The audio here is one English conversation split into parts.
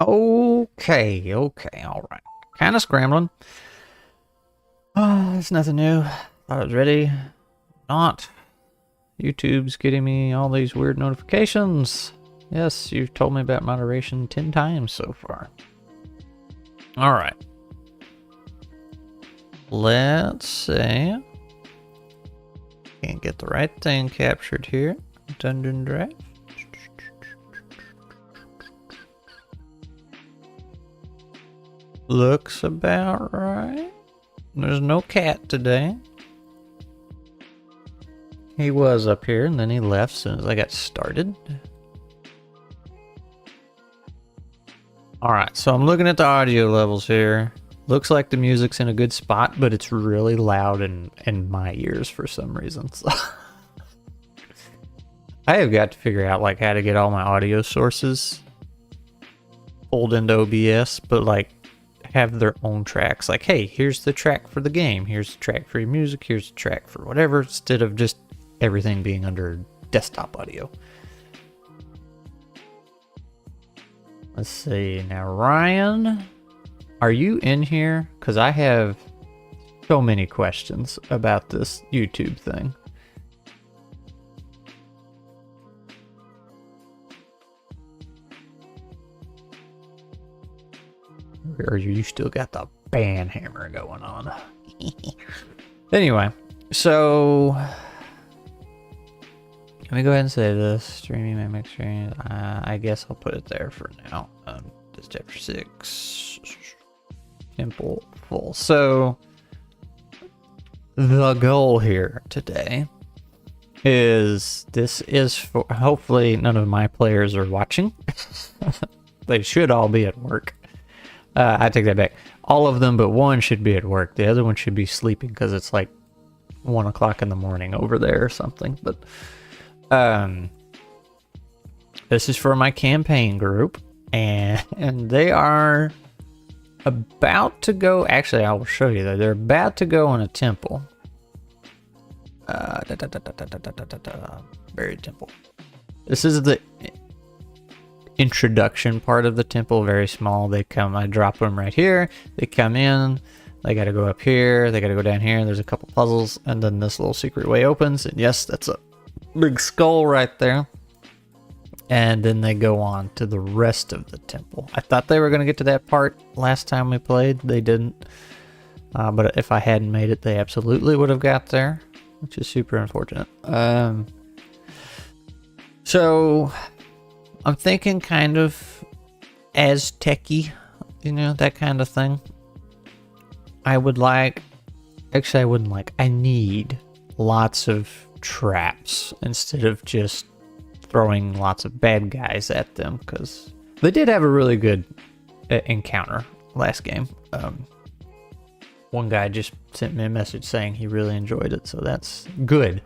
Okay, all right. Kind of scrambling. It's nothing new. Thought I was ready. Not. YouTube's getting me all these weird notifications. Yes, you've told me about moderation 10 times so far. All right. Let's see. Can't get the right thing captured here. Dungeon Draft. Looks about right. There's no cat today. He was up here and then he left as soon as I got started. Alright, so I'm looking at the audio levels here. Looks like the music's in a good spot, but it's really loud in my ears for some reason. So I have got to figure out like how to get all my audio sources pulled into OBS, but like have their own tracks. Like, hey, here's the track for the game, here's the track for your music, here's the track for whatever, instead of just everything being under desktop audio. Let's see. Now, Ryan, are you in here? Because I have so many questions about this YouTube thing. Or you still got the ban hammer going on? Anyway, so let me go ahead and say this. Streaming mimic stream. I guess I'll put it there for now. This chapter 6. Temple full. So the goal here today is for hopefully none of my players are watching. They should all be at work. I take that back. All of them but one should be at work. The other one should be sleeping because it's like 1 o'clock in the morning over there or something. But this is for my campaign group, and they are about to go. Actually, I will show you that they're about to go on a temple. Buried temple. This is the introduction part of the temple, very small. They come, I drop them right here. They come in, they got to go up here, they got to go down here. There's a couple puzzles, and then this little secret way opens. And yes, that's a big skull right there. And then they go on to the rest of the temple. I thought they were going to get to that part last time we played. They didn't. But if I hadn't made it, they absolutely would have got there, which is super unfortunate. So I'm thinking kind of Aztec-y, you know, that kind of thing. I would like, actually I wouldn't like, I need lots of traps instead of just throwing lots of bad guys at them, because they did have a really good encounter last game. One guy just sent me a message saying he really enjoyed it, so that's good.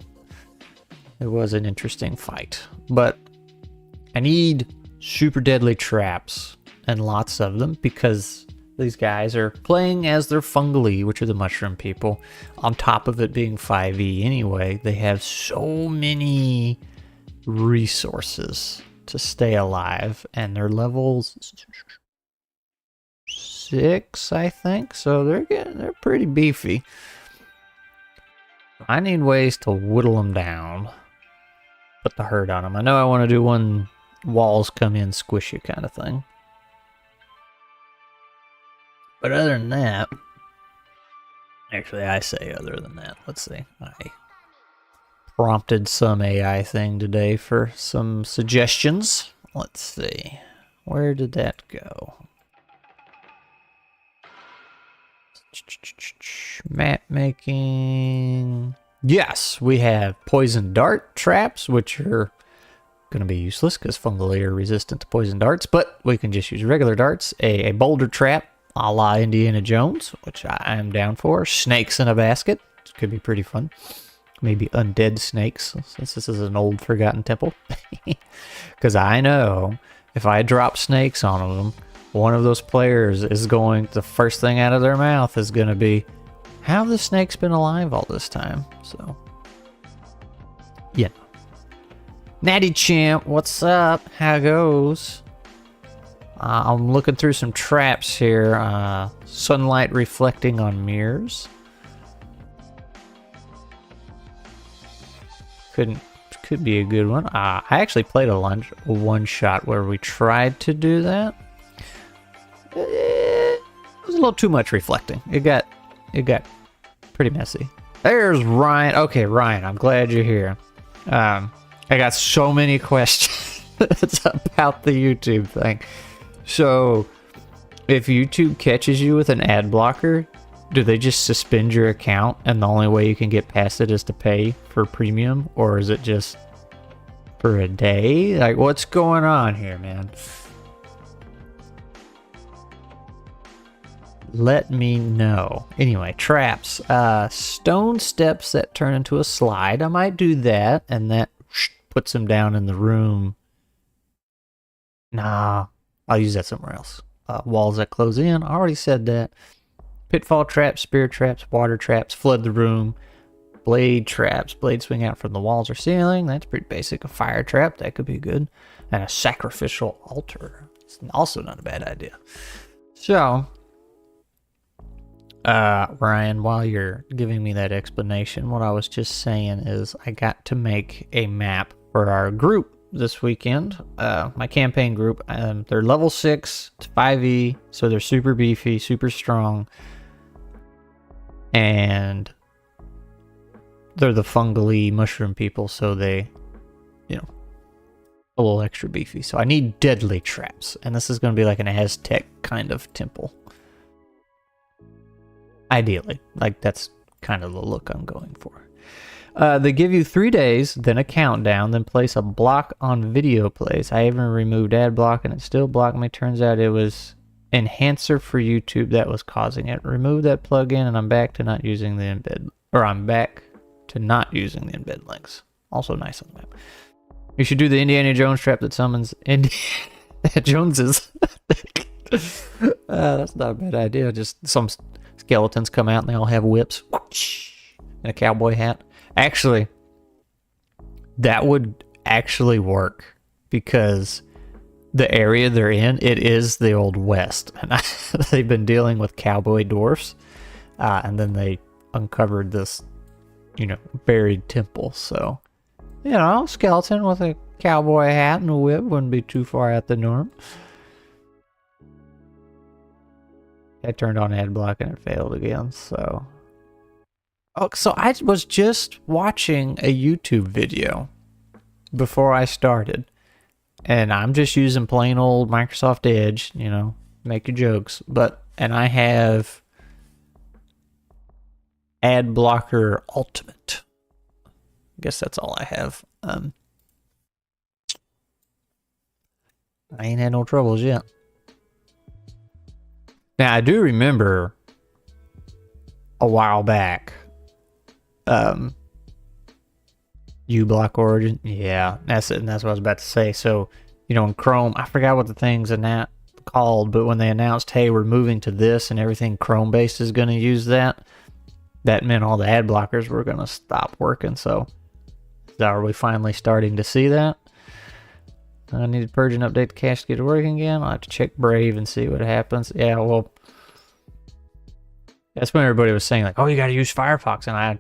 It was an interesting fight, but I need super deadly traps and lots of them, because these guys are playing as their fungally, which are the mushroom people. On top of it being 5e anyway, they have so many resources to stay alive, and they're levels 6, I think, so they're pretty beefy. I need ways to whittle them down, put the hurt on them. I know I want to do one walls come in, squish you kind of thing. But other than that, actually I say other than that, let's see. I prompted some AI thing today for some suggestions. Let's see. Where did that go? Map making. Yes, we have poison dart traps, which are going to be useless because fungally are resistant to poison darts, but we can just use regular darts. A boulder trap a la Indiana Jones, which I am down for. Snakes in a basket, which could be pretty fun. Maybe undead snakes, since this is an old forgotten temple. Because I know if I drop snakes on them, one of those players is going, the first thing out of their mouth is going to be, how have the snakes been alive all this time? So, yeah. Natty Champ, what's up? How goes? I'm looking through some traps here. Sunlight reflecting on mirrors. Could be a good one. I actually played a one shot where we tried to do that. It was a little too much reflecting. It got pretty messy. There's Ryan. Okay, Ryan, I'm glad you're here. I got so many questions about the YouTube thing. So, if YouTube catches you with an ad blocker, do they just suspend your account and the only way you can get past it is to pay for premium? Or is it just for a day? Like, what's going on here, man? Let me know. Anyway, traps. Stone steps that turn into a slide. I might do that, and that puts him down in the room. Nah, I'll use that somewhere else. Walls that close in, I already said that. Pitfall traps, spear traps, water traps, flood the room. Blade traps, blades swing out from the walls or ceiling. That's pretty basic. A fire trap, that could be good. And a sacrificial altar. It's also not a bad idea. So, Ryan, while you're giving me that explanation, what I was just saying is I got to make a map for our group this weekend. My campaign group, they're level 6 to 5e, so they're super beefy, super strong. And they're the fungally mushroom people, so they, you know, a little extra beefy. So I need deadly traps, and this is going to be like an Aztec kind of temple. Ideally, like that's kind of the look I'm going for. They give you 3 days, then a countdown, then place a block on video plays. I even removed ad block, and it still blocked me. Turns out it was enhancer for YouTube that was causing it. Remove that plugin, and I'm back to not using the embed, or I'm back to not using the embed links. Also nice on the map. You should do the Indiana Jones trap that summons Indiana Joneses. That's not a bad idea. Just some skeletons come out and they all have whips and a cowboy hat. Actually, that would actually work because the area they're in, it is the Old West. And they've been dealing with cowboy dwarfs. And then they uncovered this, you know, buried temple. So, you know, skeleton with a cowboy hat and a whip wouldn't be too far out the norm. I turned on ad block and it failed again, so. Oh, so I was just watching a YouTube video before I started. And I'm just using plain old Microsoft Edge, you know, make your jokes. And I have Ad Blocker Ultimate. I guess that's all I have. I ain't had no troubles yet. Now, I do remember a while back, uBlock Origin. Yeah, that's it. And that's what I was about to say. So, you know, in Chrome, I forgot what the thing's in that called, but when they announced, hey, we're moving to this and everything Chrome-based is going to use that, that meant all the ad blockers were going to stop working. So, are we finally starting to see that? I need to purge and update the cache to get it working again. I'll have to check Brave and see what happens. Yeah, well, that's when everybody was saying, like, oh, you got to use Firefox. And I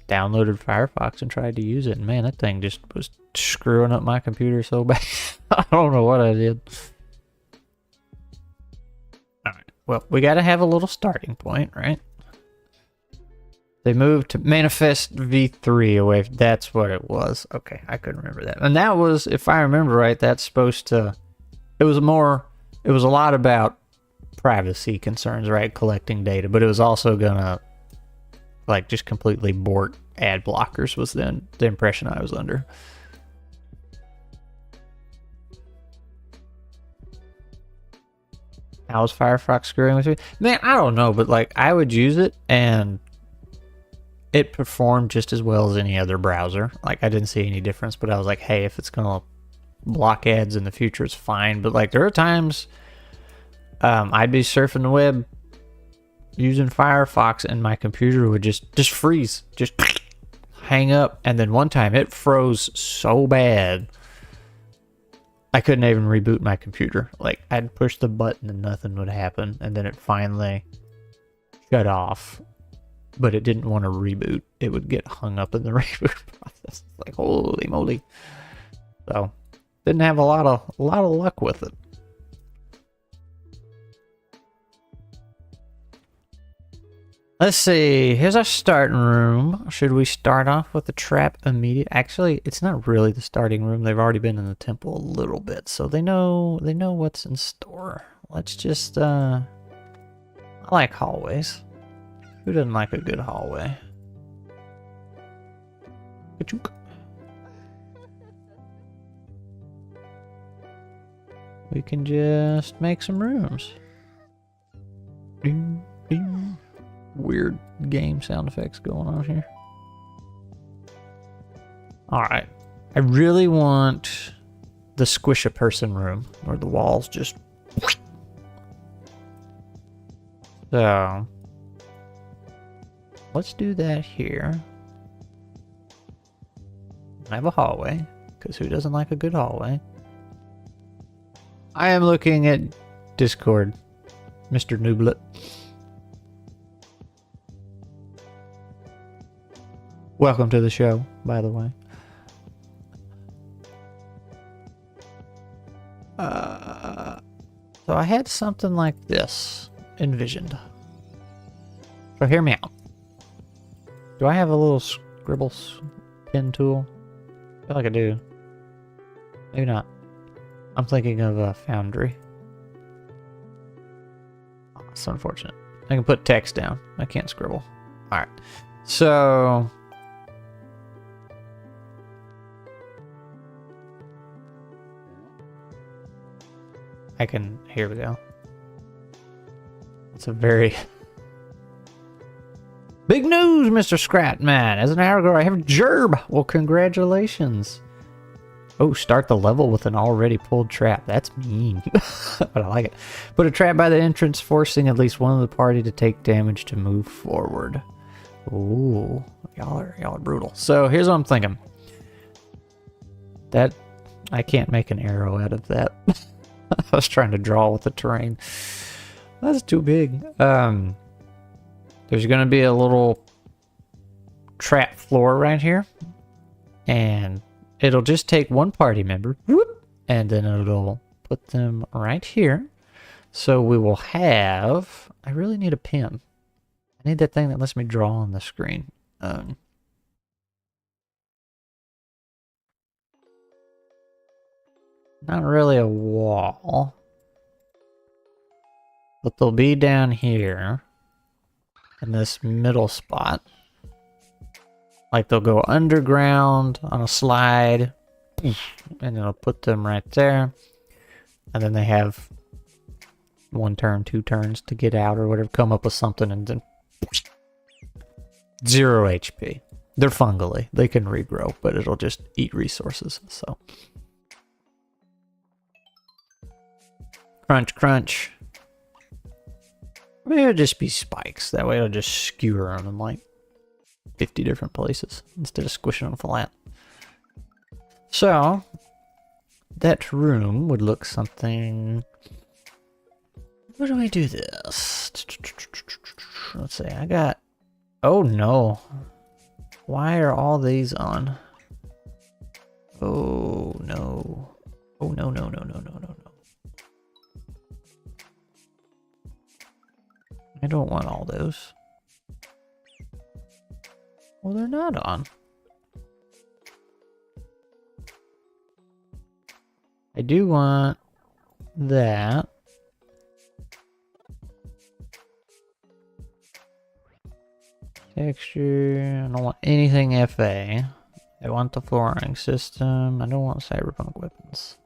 downloaded Firefox and tried to use it. And man, that thing just was screwing up my computer so bad. I don't know what I did. All right. Well, we got to have a little starting point, right? They moved to Manifest v3 away. That's what it was. Okay, I couldn't remember that. And that was, if I remember right, that's supposed to... It was a lot about privacy concerns, right? Collecting data. But it was also going to, like, just completely abort ad blockers was then the impression I was under. How's Firefox screwing with me? Man, I don't know, but, like, I would use it and... it performed just as well as any other browser. Like, I didn't see any difference, but I was like, hey, if it's going to block ads in the future, it's fine. But, like, there are times I'd be surfing the web using Firefox and my computer would just freeze, just hang up. And then one time it froze so bad, I couldn't even reboot my computer. Like, I'd push the button and nothing would happen. And then it finally shut off. But it didn't want to reboot. It would get hung up in the reboot process. Like, holy moly. So, didn't have a lot of luck with it. Let's see. Here's our starting room. Should we start off with the trap immediate? Actually, it's not really the starting room. They've already been in the temple a little bit, so they know what's in store. Let's just I like hallways. Who doesn't like a good hallway? We can just make some rooms. Weird game sound effects going on here. Alright. I really want the squish a person room where the walls just... So, let's do that here. I have a hallway, because who doesn't like a good hallway? I am looking at Discord, Mr. Nooblet. Welcome to the show, by the way. So I had something like this envisioned. So hear me out. Do I have a little scribble pen tool? I feel like I do. Maybe not. I'm thinking of a foundry. Oh, that's unfortunate. I can put text down. I can't scribble. Alright. So... I can... Here we go. It's a very... Big news, Mr. Scratman! As an hour ago, I have Gerb! Well, congratulations! Oh, start the level with an already pulled trap. That's mean. But I like it. Put a trap by the entrance, forcing at least one of the party to take damage to move forward. Ooh, y'all are brutal. So here's what I'm thinking. That... I can't make an arrow out of that. I was trying to draw with the terrain. That's too big. There's gonna be a little trap floor right here. And it'll just take one party member. Whoop, and then it'll put them right here. So we will have... I really need a pen. I need that thing that lets me draw on the screen. Not really a wall. But they'll be down here. In this middle spot. Like they'll go underground on a slide. And it'll put them right there. And then they have 1 turn, 2 turns to get out or whatever. Come up with something and then... 0 HP. They're fungally. They can regrow, but it'll just eat resources. So... Crunch, crunch. Maybe it'll just be spikes. That way it'll just skewer them in like 50 different places instead of squishing them flat. So, that room would look something... Where do we do this? Let's see, I got... Oh no. Why are all these on? Oh no. Oh no, no, no, no, no, no, no. I don't want all those. Well, they're not on. I do want that. Texture. I don't want anything FA. I want the flooring system. I don't want cyberpunk weapons.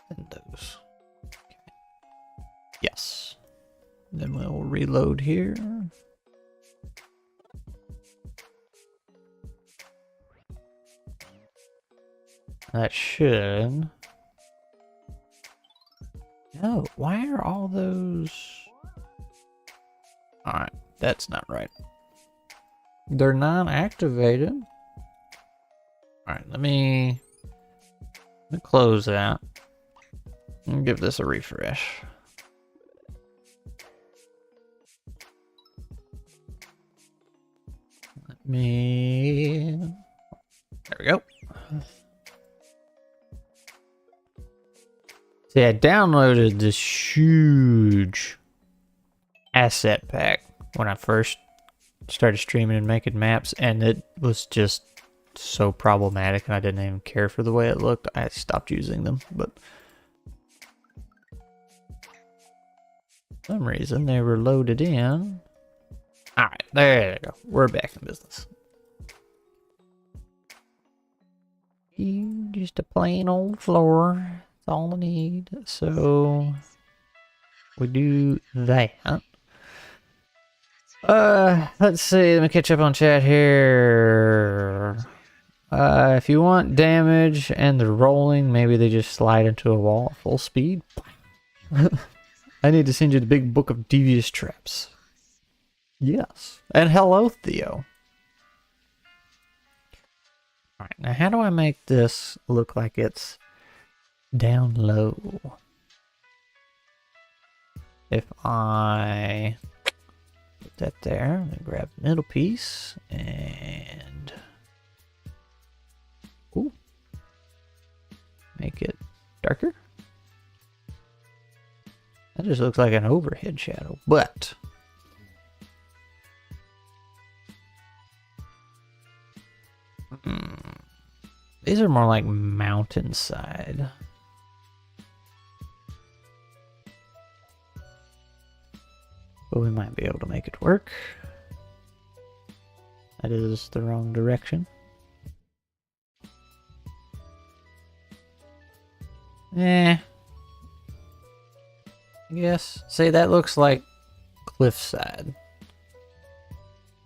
Windows. Yes. Then we'll reload here. That should... No, why are all those... Alright, that's not right. They're not activated. Alright, let me close that. And give this a refresh. There we go. See, I downloaded this huge asset pack when I first started streaming and making maps, and it was just so problematic, and I didn't even care for the way it looked. I stopped using them, but for some reason they were loaded in. Alright, there you go. We're back in business. Just a plain old floor. That's all I need. So we do that. Let's see. Let me catch up on chat here. If you want damage and the rolling, maybe they just slide into a wall at full speed. I need to send you the big book of devious traps. Yes. And hello, Theo. Alright, now how do I make this look like it's down low? If I put that there, then grab the middle piece and ooh, make it darker. That just looks like an overhead shadow, but these are more like mountainside. But we might be able to make it work. That is the wrong direction. Yes. See, that looks like cliffside.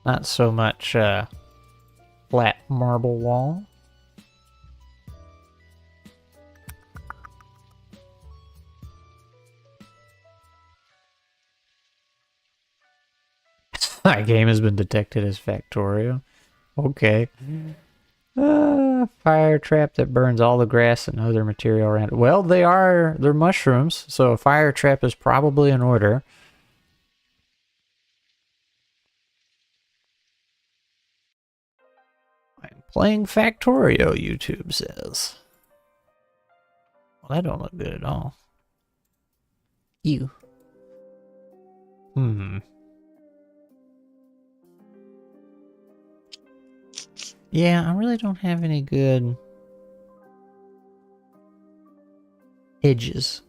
Not so much flat marble wall. That game has been detected as Factorio. Okay. Fire trap that burns all the grass and other material around it. Well, they're mushrooms, so a fire trap is probably in order. I'm playing Factorio, YouTube says. Well, that don't look good at all. Ew. Yeah, I really don't have any good edges.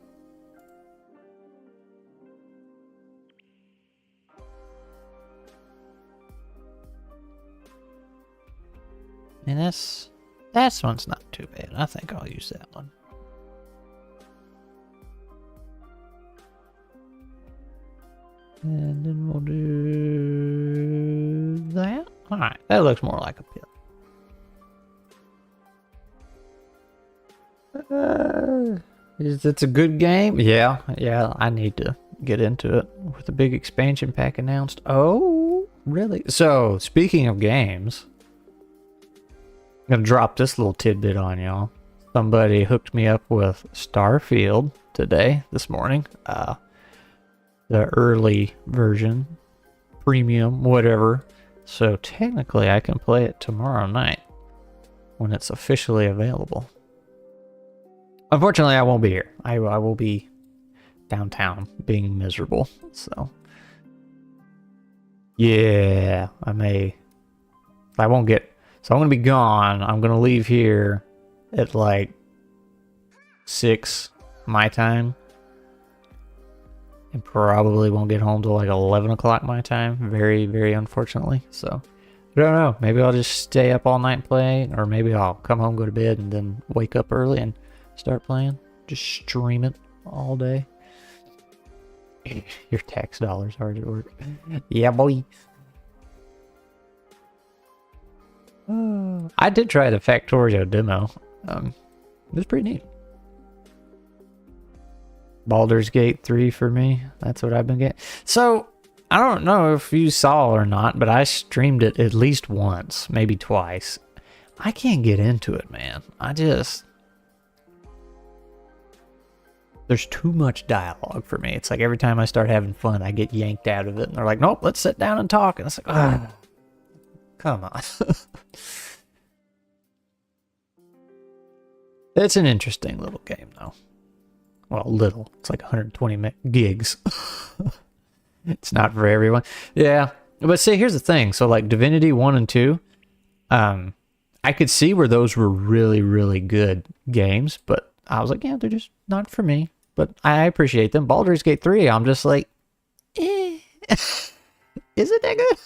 And this one's not too bad. I think I'll use that one. And then we'll do that. Alright, that looks more like a pit. It's a good game. Yeah, I need to get into it with the big expansion pack announced. Oh, really? So, speaking of games, I'm gonna drop this little tidbit on y'all. Somebody hooked me up with Starfield this morning. The early version, premium, whatever. So technically I can play it tomorrow night when it's officially available. Unfortunately, I won't be here. I will be downtown being miserable. So, yeah, I won't get... So I'm going to be gone. I'm going to leave here at like 6 my time. And probably won't get home till like 11 o'clock my time. Very, very unfortunately. So, I don't know. Maybe I'll just stay up all night and play. Or maybe I'll come home, go to bed, and then wake up early and start playing. Just stream it all day. Your tax dollars hard at work. Yeah, boy. I did try the Factorio demo. It was pretty neat. Baldur's Gate 3 for me. That's what I've been getting. So, I don't know if you saw or not, but I streamed it at least once, maybe twice. I can't get into it, man. There's too much dialogue for me. It's like every time I start having fun, I get yanked out of it. And they're like, nope, let's sit down and talk. And it's like, ah, come on. It's an interesting little game, though. Well, little. It's like 120 gigs. It's not for everyone. Yeah. But see, here's the thing. So, like, Divinity 1 and 2, I could see where those were really, really good games. But I was like, yeah, they're just not for me. But I appreciate them. Baldur's Gate 3, I'm just like, eh. Is it that good?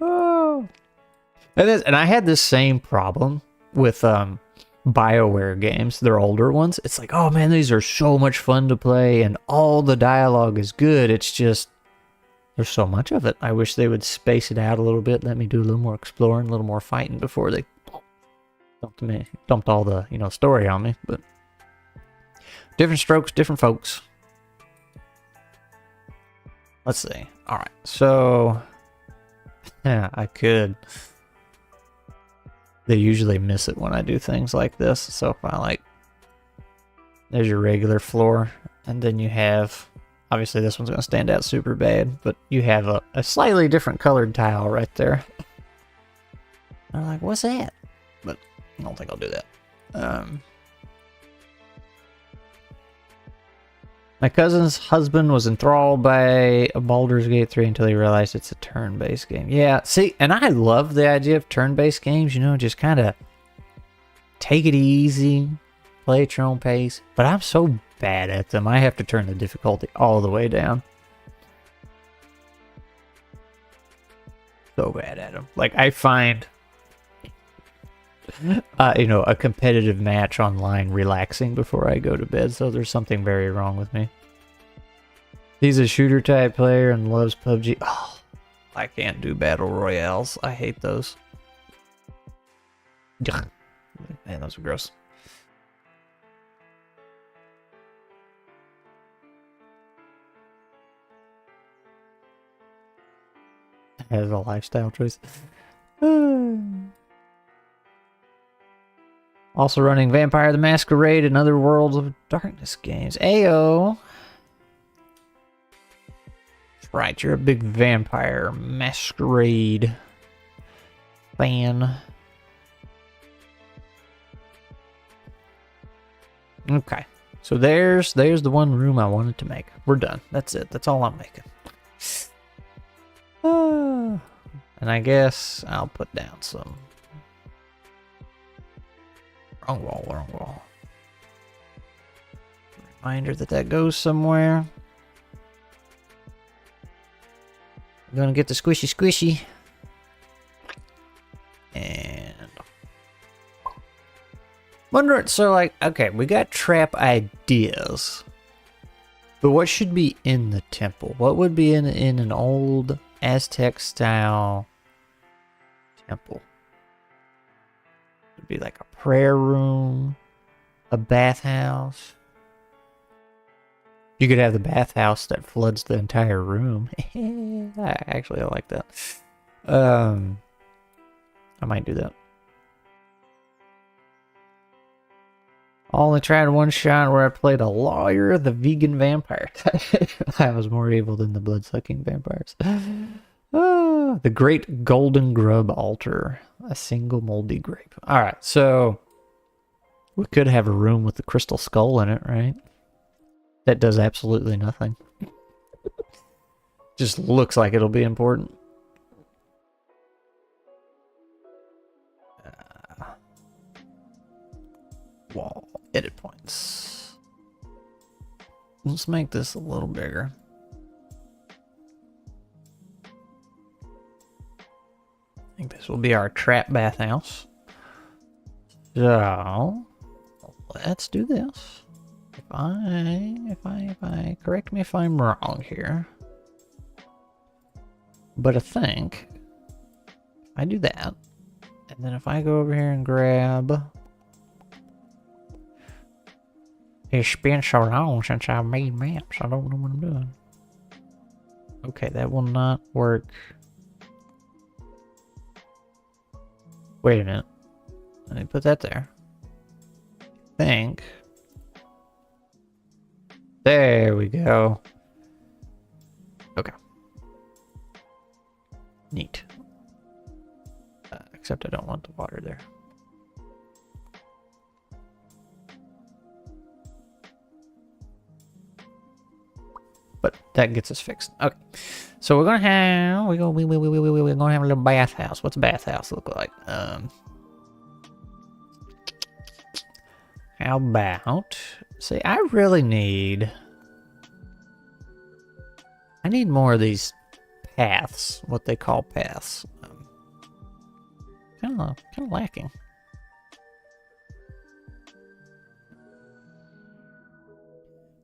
Oh. And I had this same problem with BioWare games, their older ones. It's like, oh man, these are so much fun to play and all the dialogue is good. It's just, There's so much of it. I wish they would space it out a little bit, let me do a little more exploring, a little more fighting before they dumped all the, story on me. But different strokes, different folks. Let's see. All right, so yeah, I could. They usually miss it when I do things like this. So if I there's your regular floor, and then you have, obviously this one's going to stand out super bad, but you have a slightly different colored tile right there. I'm like, what's that? But I don't think I'll do that. My cousin's husband was enthralled by a Baldur's Gate 3 until he realized it's a turn-based game. Yeah, see, and I love the idea of turn-based games, just kind of take it easy, play at your own pace, but I'm so bad at them. I have to turn the difficulty all the way down. So bad at them. I find, a competitive match online relaxing before I go to bed, so there's something very wrong with me. He's a shooter type player and loves PUBG. Oh, I can't do battle royales. I hate those. Ugh. Man, those are gross. As a lifestyle choice. Also running Vampire the Masquerade and other Worlds of Darkness games. Ayo! That's right, you're a big Vampire Masquerade fan. Okay, so there's the one room I wanted to make. We're done. That's it. That's all I'm making. And I guess I'll put down some. Wrong wall. Reminder that goes somewhere. I'm gonna get the squishy. And wonder, so okay, we got trap ideas. But what should be in the temple? What would be in an old Aztec style temple? It'd be like a prayer room, a bathhouse. You could have the bathhouse that floods the entire room. Actually, I like that. I might do that. Only tried one shot where I played a lawyer, the vegan vampire. I was more evil than the blood-sucking vampires. The Great Golden Grub Altar. A single moldy grape. Alright, so we could have a room with the crystal skull in it, right? That does absolutely nothing. Just looks like it'll be important. Wall. Edit points. Let's make this a little bigger. I think this will be our trap bathhouse. So let's do this. If I correct me if I'm wrong here. But I think I do that. And then if I go over here and grab, it's been so long since I've made maps, I don't know what I'm doing. Okay, that will not work. Wait a minute. Let me put that there. I think. There we go. Okay. Neat. Except I don't want the water there. But that gets us fixed. Okay. So we're gonna have we're gonna have a little bathhouse. What's a bathhouse look like? How about, see, I need more of these paths, what they call paths. Kind of lacking.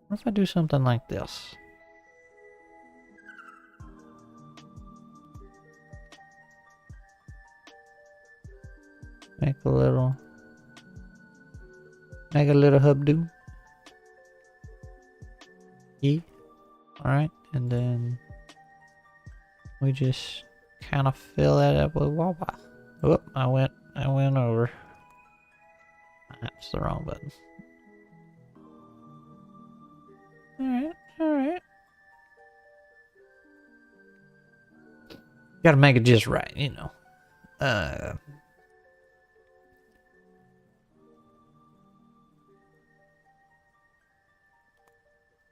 What if I do something like this? Make a little hubdo. E. Alright, and then we just kind of fill that up with wawa. Whoop, I went over. That's the wrong button. Alright. Gotta make it just right, you know.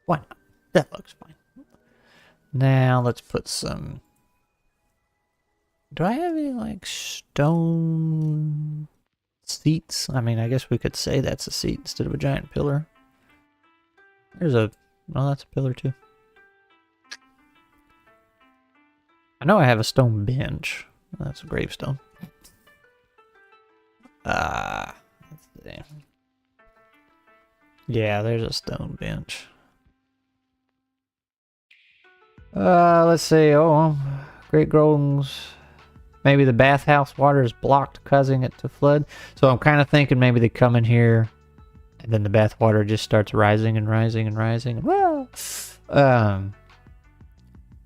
Why not? That looks fine. Now let's put some... Do I have any, like, stone seats? I mean, I guess we could say that's a seat instead of a giant pillar. There's a... Well, that's a pillar, too. I know I have a stone bench. That's a gravestone. Let's see. Yeah, there's a stone bench. Let's see. Oh, great groans. Maybe the bathhouse water is blocked, causing it to flood. So I'm kind of thinking maybe they come in here, and then the bath water just starts rising and rising and rising. Well,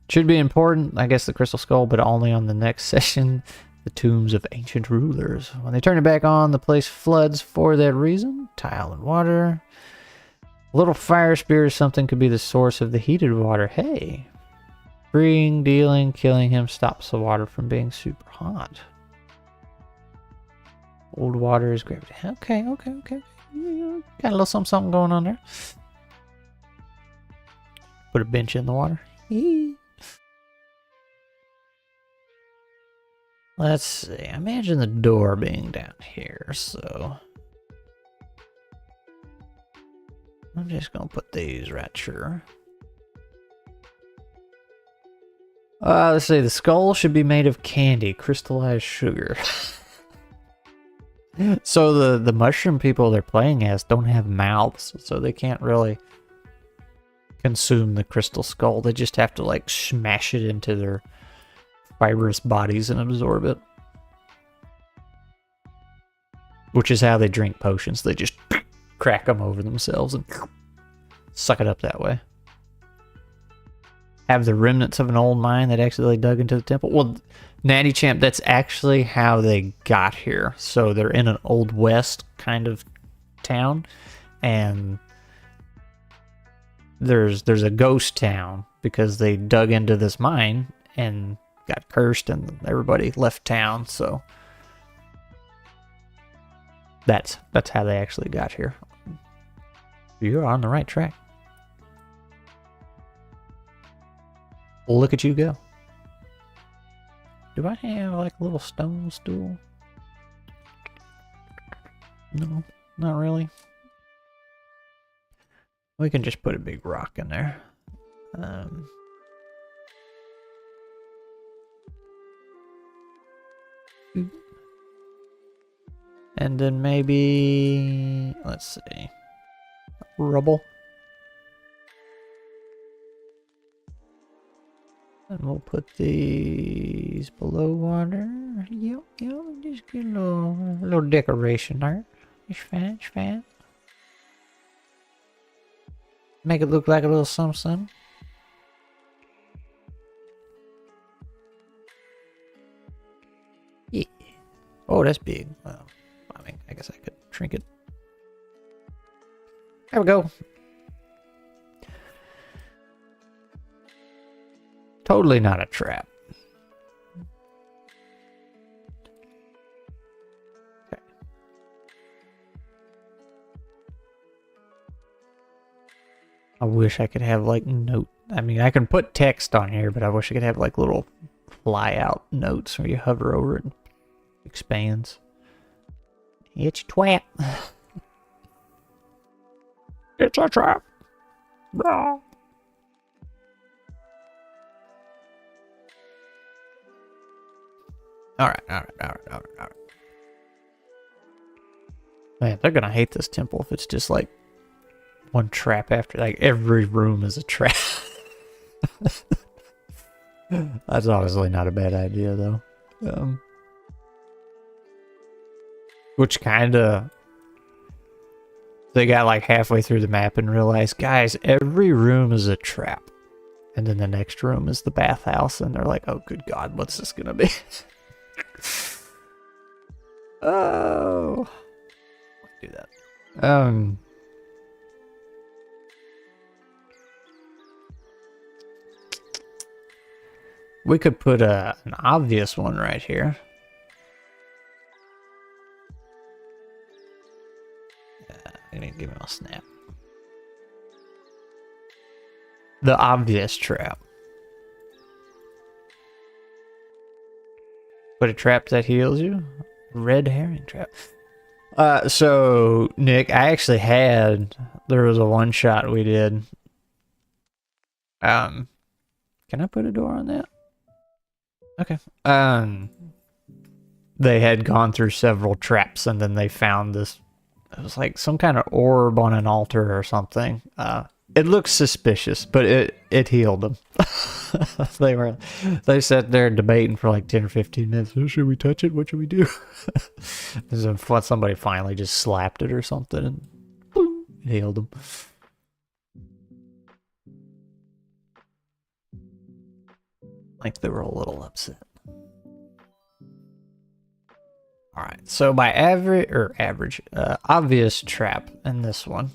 should be important, I guess, the crystal skull, but only on the next session. The tombs of ancient rulers. When they turn it back on, the place floods for that reason. Tile and water. A little fire spear or something could be the source of the heated water. Hey. Freeing, dealing, killing him stops the water from being super hot. Old water is gravity. Okay. Got a little something going on there. Put a bench in the water. Let's see. Imagine the door being down here, so... I'm just gonna put these right here. Let's see. The skull should be made of candy, crystallized sugar. So the mushroom people they're playing as don't have mouths, so they can't really consume the crystal skull. They just have to, like, smash it into their fibrous bodies and absorb it. Which is how they drink potions. They just crack them over themselves and suck it up that way. Have the remnants of an old mine that accidentally dug into the temple. Well, Natty Champ, that's actually how they got here. So they're in an Old West kind of town, and there's a ghost town because they dug into this mine and got cursed, and everybody left town. So that's how they actually got here. You're on the right track. Look at you go. Do I have, like, a little stone stool? No, not really. We can just put a big rock in there. And then maybe, let's see, rubble. And we'll put these below water. Yep, just get a little decoration there. It's fine. Make it look like a little something. Yeah. Oh, that's big. Well, I mean, I guess I could shrink it. There we go. Totally not a trap. Okay. I wish I could have, like, I mean, I can put text on here, but I wish I could have, like, little fly out notes where you hover over it and expands. It's a twat. It's a trap. No. All right. Man, they're gonna hate this temple if it's just like one trap after, like, every room is a trap. That's obviously not a bad idea, though. Which kind of... They got like halfway through the map and realized, guys, every room is a trap. And then the next room is the bathhouse, and they're like, oh, good God, what's this gonna be? Oh. Let's do that. We could put an obvious one right here. I need to give me a snap. The obvious trap. Put a trap that heals you. Red herring trap. So Nick, I actually there was a one shot we did. Can I put a door on that? Okay. They had gone through several traps and then they found this. It was like some kind of orb on an altar or something. It looked suspicious, but it healed them. They sat there debating for like 10 or 15 minutes. Oh, should we touch it? What should we do? And so somebody finally just slapped it or something and boom, it healed them. Like they were a little upset. Alright, so my obvious trap in this one.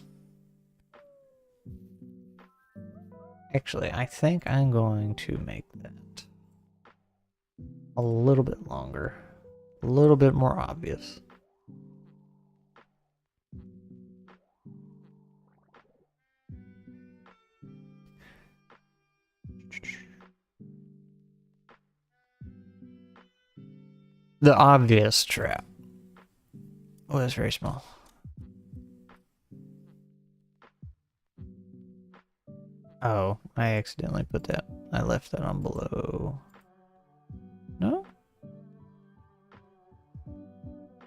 Actually, I think I'm going to make that a little bit longer. A little bit more obvious. The obvious trap. Oh, that's very small. Oh, I accidentally put that. I left that on below. No?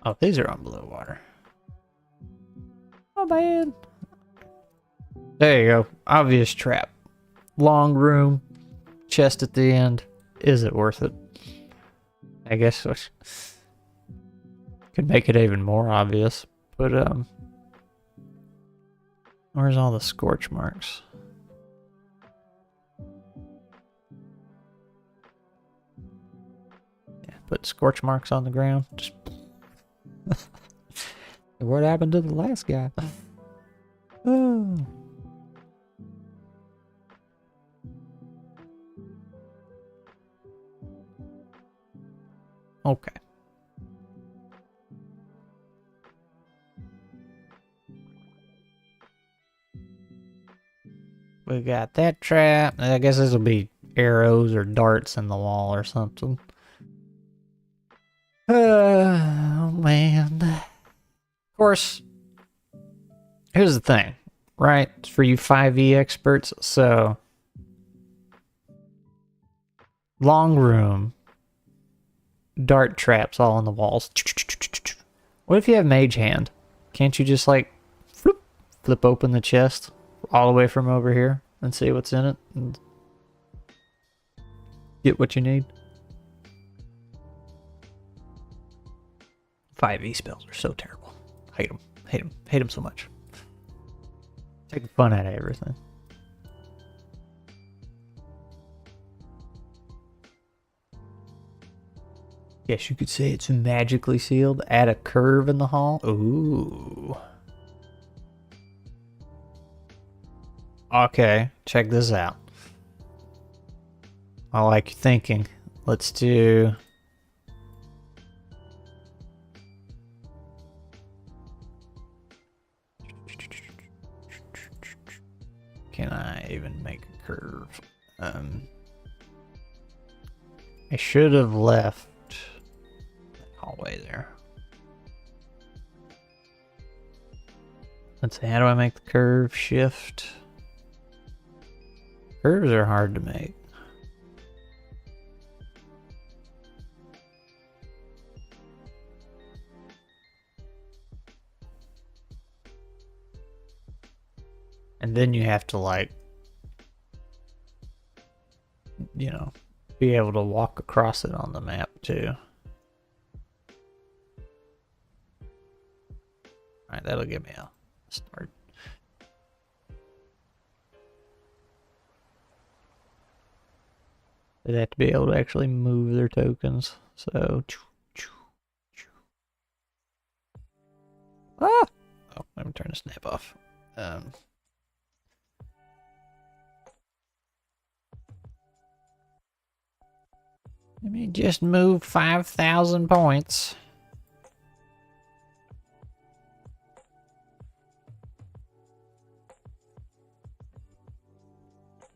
Oh, these are on below water. Oh, bad. There you go. Obvious trap. Long room. Chest at the end. Is it worth it? I guess could make it even more obvious. But, where's all the scorch marks? Yeah, put scorch marks on the ground. Just what happened to the last guy? Oh. Okay. We got that trap. I guess this will be arrows or darts in the wall or something. Oh, man. Of course, here's the thing, right? It's for you 5e experts, so... Long room. Dart traps all on the walls. What if you have mage hand? Can't you just like flip open the chest all the way from over here and see what's in it and get what you need? 5e spells are so terrible. Hate them. Hate them. Hate them so much. Take the fun out of everything. Yes, you could say it's magically sealed. Add a curve in the hall. Ooh. Okay, check this out. I like your thinking. Let's do... Can I even make a curve? I should have left that hallway there. Let's see, how do I make the curve? Shift. Curves are hard to make. And then you have to, like, you know, be able to walk across it on the map too. Alright, that'll give me a start. They'd have to be able to actually move their tokens. So, ah! Oh, let me turn the snap off. Let me just move 5,000 points.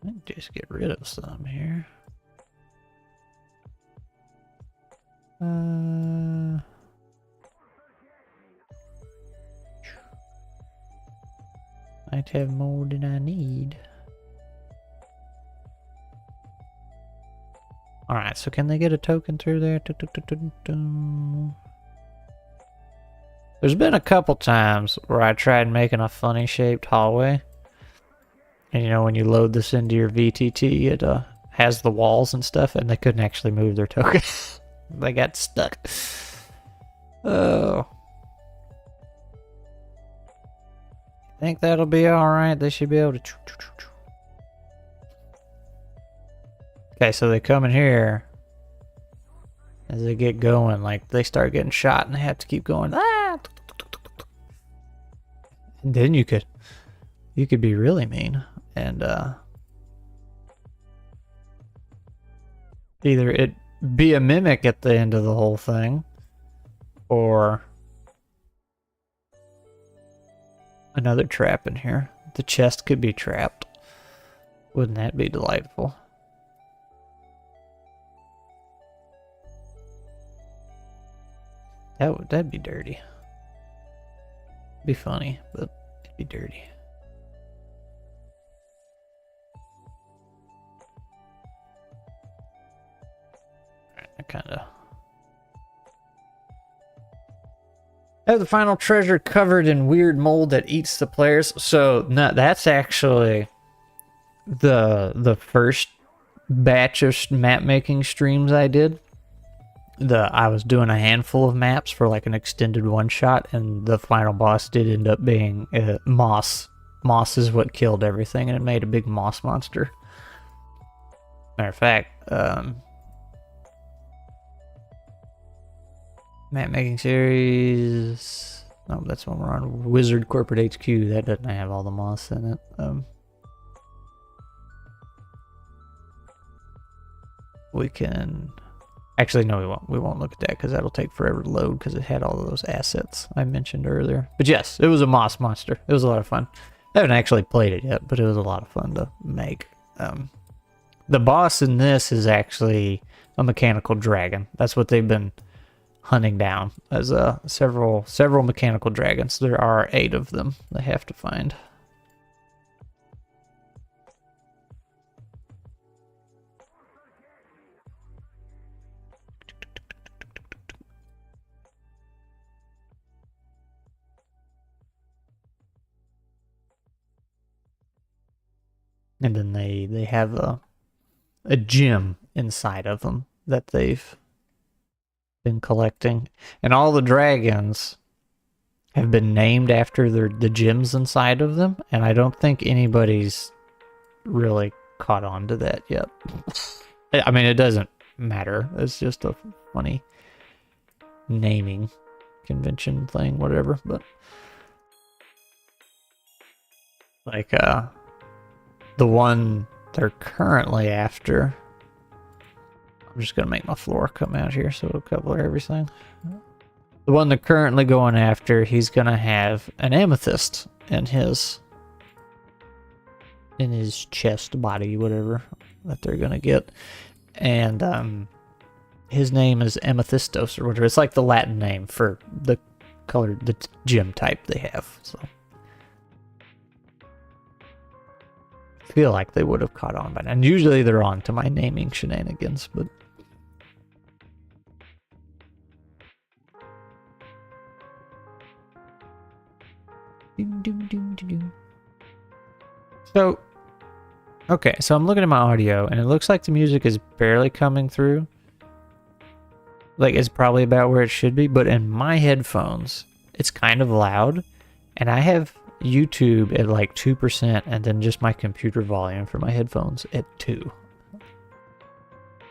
Let me just get rid of some here. Might have more than I need. Alright, so can they get a token through there? There's been a couple times where I tried making a funny shaped hallway. And you know, when you load this into your VTT, it has the walls and stuff, and they couldn't actually move their token. They got stuck. Oh. Think that'll be alright? They should be able to... Okay, so they come in here. As they get going, like, they start getting shot and they have to keep going. Ah! And then you could be really mean. And, either it be a mimic at the end of the whole thing, or another trap in here. The chest could be trapped. Wouldn't that be delightful? That'd be dirty. Be funny, but it'd be dirty. I kinda have the final treasure covered in weird mold that eats the players. So no, that's actually the first batch of map making streams I did. I was doing a handful of maps for like an extended one shot, and the final boss did end up being moss. Moss is what killed everything, and it made a big moss monster. Matter of fact, map making series. No, that's when we're on Wizard Corporate HQ. That doesn't have all the moss in it. We can. Actually, no, we won't. We won't look at that because that'll take forever to load because it had all of those assets I mentioned earlier. But yes, it was a moss monster. It was a lot of fun. I haven't actually played it yet, but it was a lot of fun to make. The boss in this is actually a mechanical dragon. That's what they've been hunting down, as several mechanical dragons. There are 8 of them they have to find. And then they have a gem inside of them that they've been collecting. And all the dragons have been named after the gems inside of them. And I don't think anybody's really caught on to that yet. I mean, it doesn't matter. It's just a funny naming convention thing, whatever. But like, the one they're currently after. I'm just gonna make my floor come out here so it'll cover everything. The one they're currently going after, he's gonna have an amethyst in his chest, body, whatever that they're gonna get. And his name is Amethystos or whatever. It's like the Latin name for the color, the gem type they have. So I feel like they would have caught on by now. And usually they're on to my naming shenanigans, but so okay, so I'm looking at my audio and it looks like the music is barely coming through. Like, it's probably about where it should be, but in my headphones it's kind of loud, And I have YouTube at like 2% and then just my computer volume for my headphones at 2.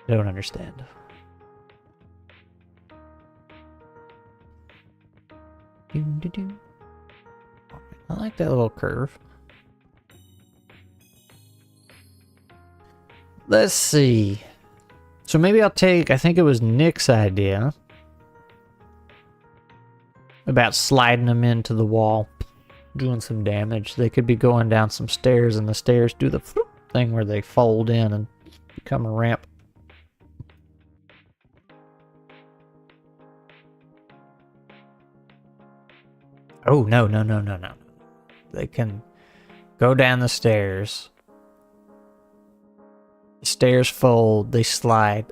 I don't understand. I like that little curve. Let's see. So maybe I'll take, I think it was Nick's idea about sliding them into the wall, doing some damage. They could be going down some stairs and the stairs do the thing where they fold in and become a ramp. Oh, no. They can go down the stairs. The stairs fold, they slide,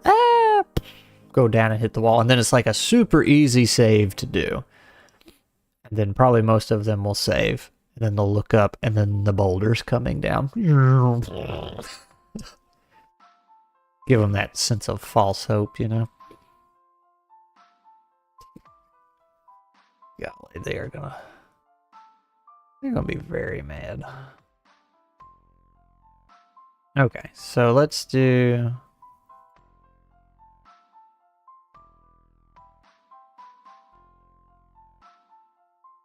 go down and hit the wall. And then it's like a super easy save to do. And then probably most of them will save. And then they'll look up and then the boulder's coming down. Give them that sense of false hope, you know? Golly, they're gonna be very mad. Okay, so let's do...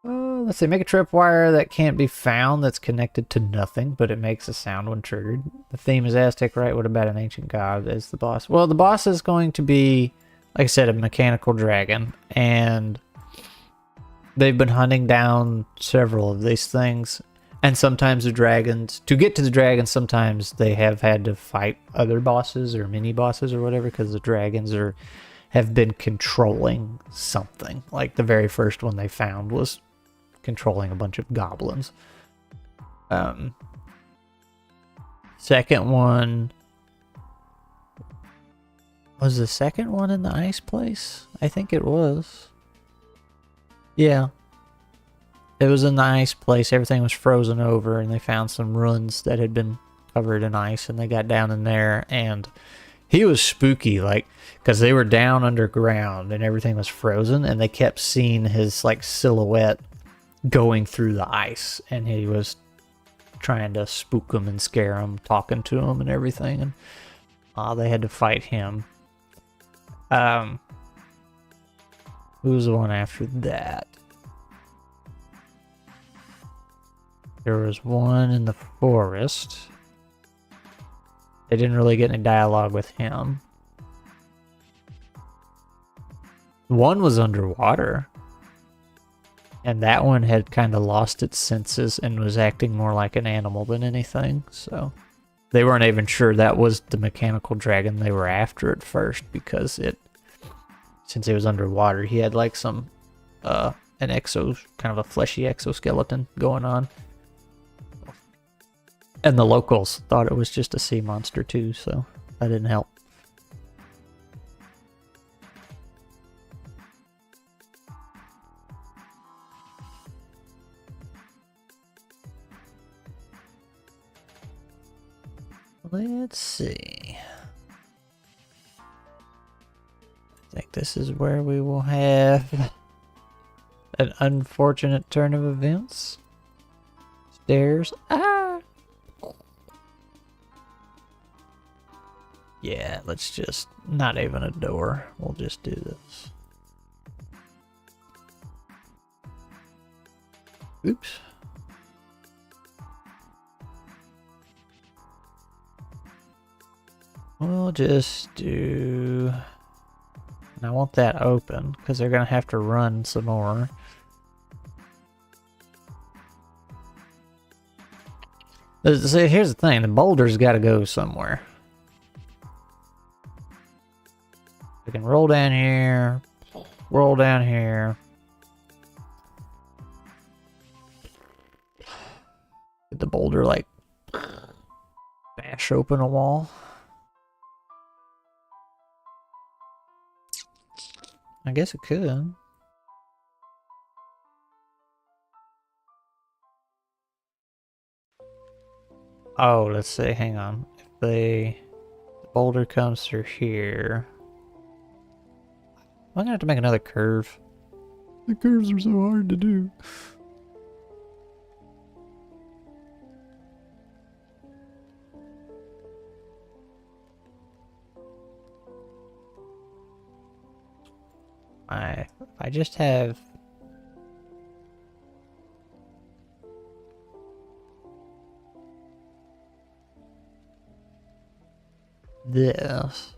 let's see, make a tripwire that can't be found that's connected to nothing, but it makes a sound when triggered. The theme is Aztec, right? What about an ancient god as the boss? Well, the boss is going to be, like I said, a mechanical dragon, and they've been hunting down several of these things. And sometimes the dragons, to get to the dragons, sometimes they have had to fight other bosses or mini bosses or whatever, because the dragons have been controlling something. Like the very first one they found was controlling a bunch of goblins. Second one, was the second one in the ice place? I think it was. Yeah. It was a nice place. Everything was frozen over, and they found some ruins that had been covered in ice, and they got down in there, and he was spooky, like, because they were down underground, and everything was frozen, and they kept seeing his, like, silhouette going through the ice, and he was trying to spook them and scare them, talking to them and everything, and they had to fight him. Who was the one after that? There was one in the forest. They didn't really get any dialogue with him. One was underwater. And that one had kind of lost its senses and was acting more like an animal than anything. So they weren't even sure that was the mechanical dragon they were after at first, because since it was underwater, he had like some kind of a fleshy exoskeleton going on. And the locals thought it was just a sea monster too, so that didn't help. Let's see. I think this is where we will have an unfortunate turn of events. Stairs. Yeah, let's just, not even a door. We'll just do this. Oops. We'll just do... And I want that open, because they're going to have to run some more. See, here's the thing. The boulder's got to go somewhere. We can roll down here. Roll down here. Did the boulder, like, bash open a wall? I guess it could. Oh, let's see. Hang on. If the boulder comes through here, I'm gonna have to make another curve. The curves are so hard to do. I just have this.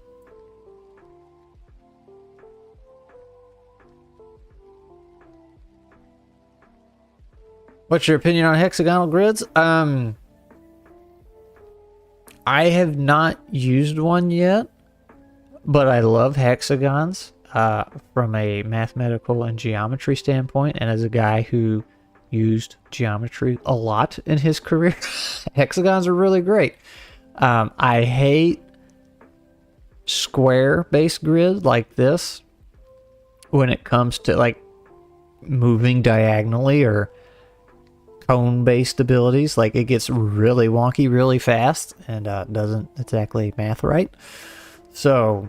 What's your opinion on hexagonal grids? I have not used one yet, but I love hexagons from a mathematical and geometry standpoint, and as a guy who used geometry a lot in his career, hexagons are really great. I hate square-based grid like this when it comes to like moving diagonally or cone-based abilities. Like it gets really wonky really fast and doesn't exactly math right. So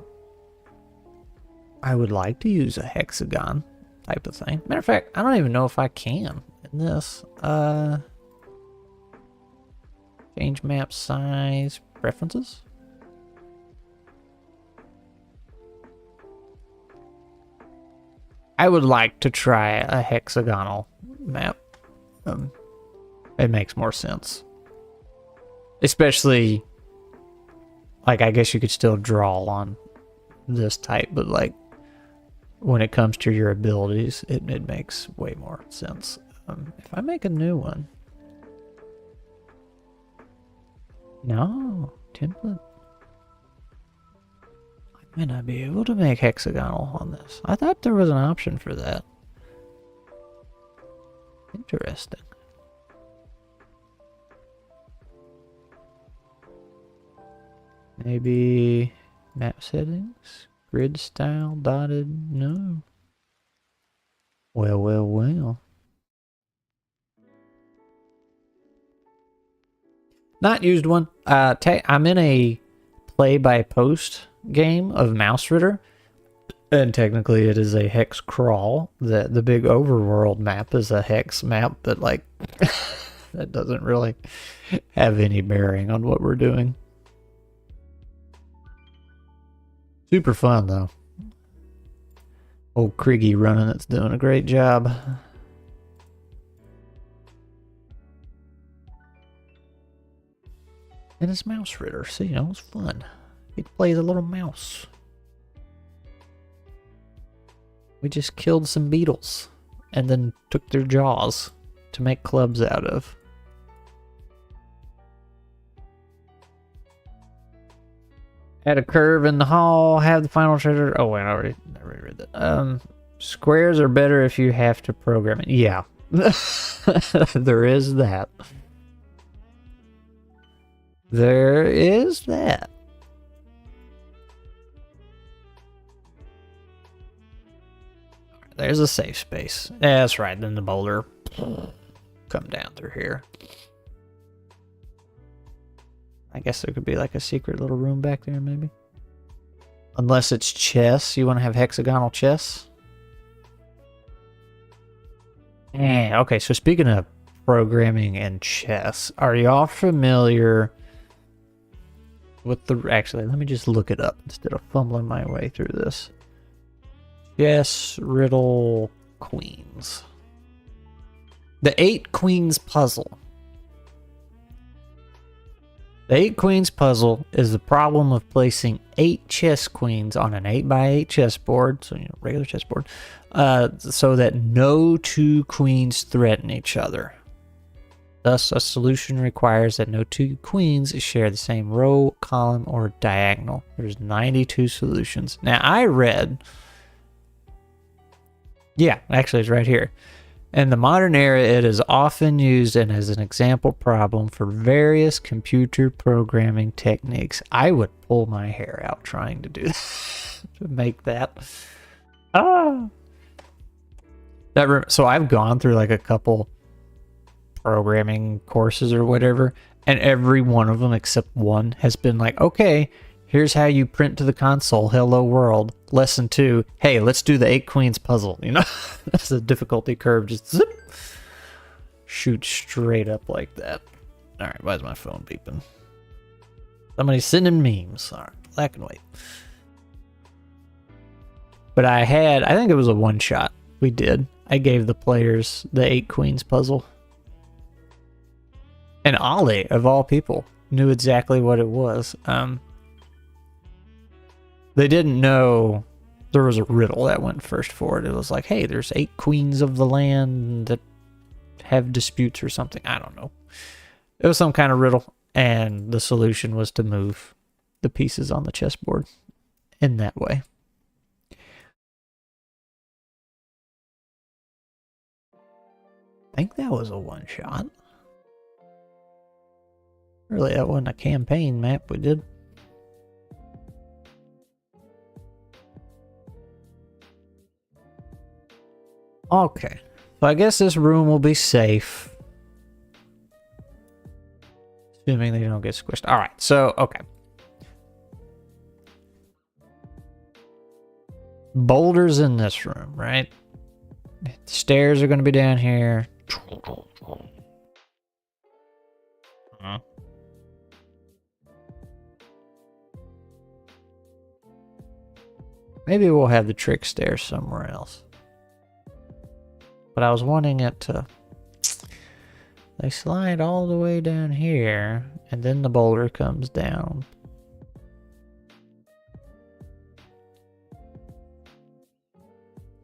I would like to use a hexagon type of thing. Matter of fact, I don't even know if I can in this. Change map size preferences. I would like to try a hexagonal map. It makes more sense. Especially, like, I guess you could still draw on this type, but like, when it comes to your abilities, it makes way more sense. If I make a new one. No, template. I may not be able to make hexagonal on this. I thought there was an option for that. Interesting. Maybe map settings, grid style, dotted, no. Well. Not used one. I'm in a play by post game of Mouse Ritter, and technically it is a hex crawl. The big overworld map is a hex map, but like that doesn't really have any bearing on what we're doing. Super fun though. Old Kriggy running it's doing a great job. And it's Mouse Ritter, so you know, it's fun. You play as a little mouse. We just killed some beetles and then took their jaws to make clubs out of. Add a curve in the hall, have the final treasure. Oh wait, I already read that. Squares are better if you have to program it. Yeah. There is that. There is that. There's a safe space. Yeah, that's right. Then the boulder come down through here. I guess there could be like a secret little room back there, maybe. Unless it's chess. You want to have hexagonal chess? Yeah, okay, so speaking of programming and chess, are y'all familiar with the... Actually, let me just look it up instead of fumbling my way through this. Chess Riddle Queens. The 8 Queens Puzzle. The 8 Queens Puzzle is the problem of placing 8 chess queens on an 8x8 chessboard, so you know, regular chessboard, so that no 2 queens threaten each other. Thus, a solution requires that no 2 queens share the same row, column, or diagonal. There's 92 solutions. Now, I read... Yeah, actually, it's right here. In the modern era, it is often used and as an example problem for various computer programming techniques. I would pull my hair out trying to do that, to make that. So I've gone through like a couple programming courses or whatever, and every one of them except one has been like, okay, here's how you print to the console, hello world. Lesson 2, hey, let's do the 8 Queens puzzle. You know, that's a difficulty curve. Just zip, shoot straight up like that. All right, why is my phone beeping? Somebody's sending memes. All right, black and white. But I think it was a one-shot we did. I gave the players the 8 Queens puzzle. And Ollie, of all people, knew exactly what it was. They didn't know there was a riddle that went first for it. It was like, hey, there's 8 queens of the land that have disputes or something. I don't know. It was some kind of riddle, and the solution was to move the pieces on the chessboard in that way. I think that was a one-shot. Really, that wasn't a campaign map we did. Okay, so I guess this room will be safe. Assuming they don't get squished. Alright, so, okay. Boulders in this room, right? The stairs are going to be down here. Maybe we'll have the trick stairs somewhere else. But I was wanting it to... They slide all the way down here, and then the boulder comes down.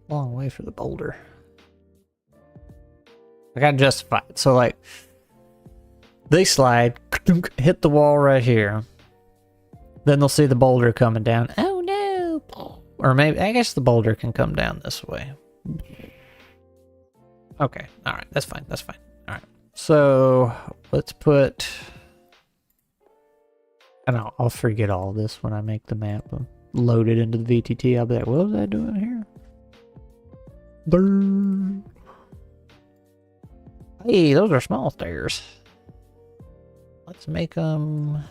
Long way for the boulder. I gotta justify it. So, like, they slide, hit the wall right here. Then they'll see the boulder coming down. Oh no! Or maybe, I guess the boulder can come down this way. Okay, alright, that's fine, that's fine. Alright, so let's put... And I'll forget all this when I make the map. Load it into the VTT. I'll be like, what was I doing here? Brrr. Hey, those are small stairs. Let's make them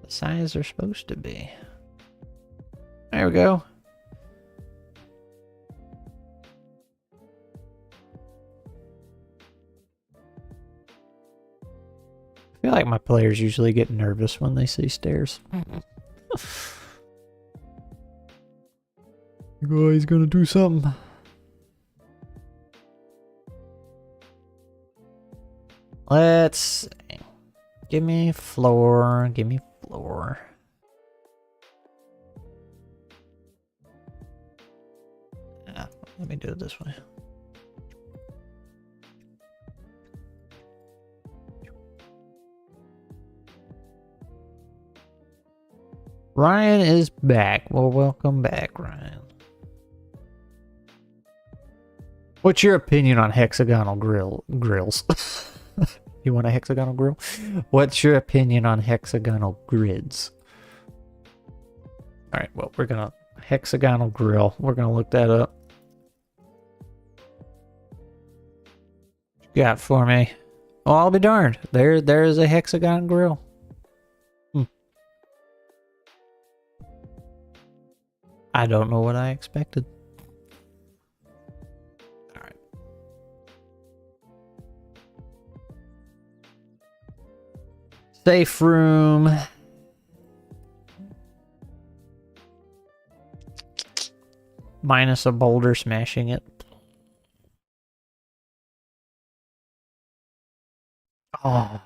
the size they're supposed to be. There we go. I feel like my players usually get nervous when they see stairs. You guys gonna do something? Let's see. Give me floor. Give me floor. Let me do it this way. Ryan is back. Well, welcome back, Ryan. What's your opinion on hexagonal grills? You want a hexagonal grill? What's your opinion on hexagonal grids? Alright, well, we're gonna... Hexagonal grill. We're gonna look that up. What you got for me? Oh, I'll be darned. There's a hexagon grill. I don't know what I expected. Alright. Safe room. Minus a boulder smashing it. Oh.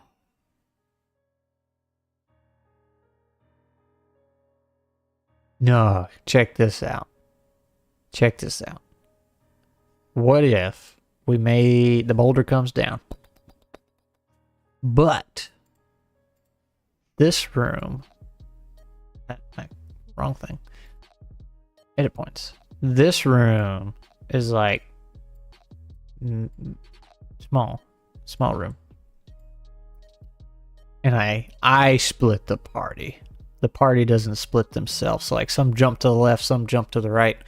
No, check this out. Check this out. What if we made the boulder comes down, but this room, wrong thing. Edit points. This room is like small room, and I split the party. The party doesn't split themselves. So like some jump to the left, some jump to the right.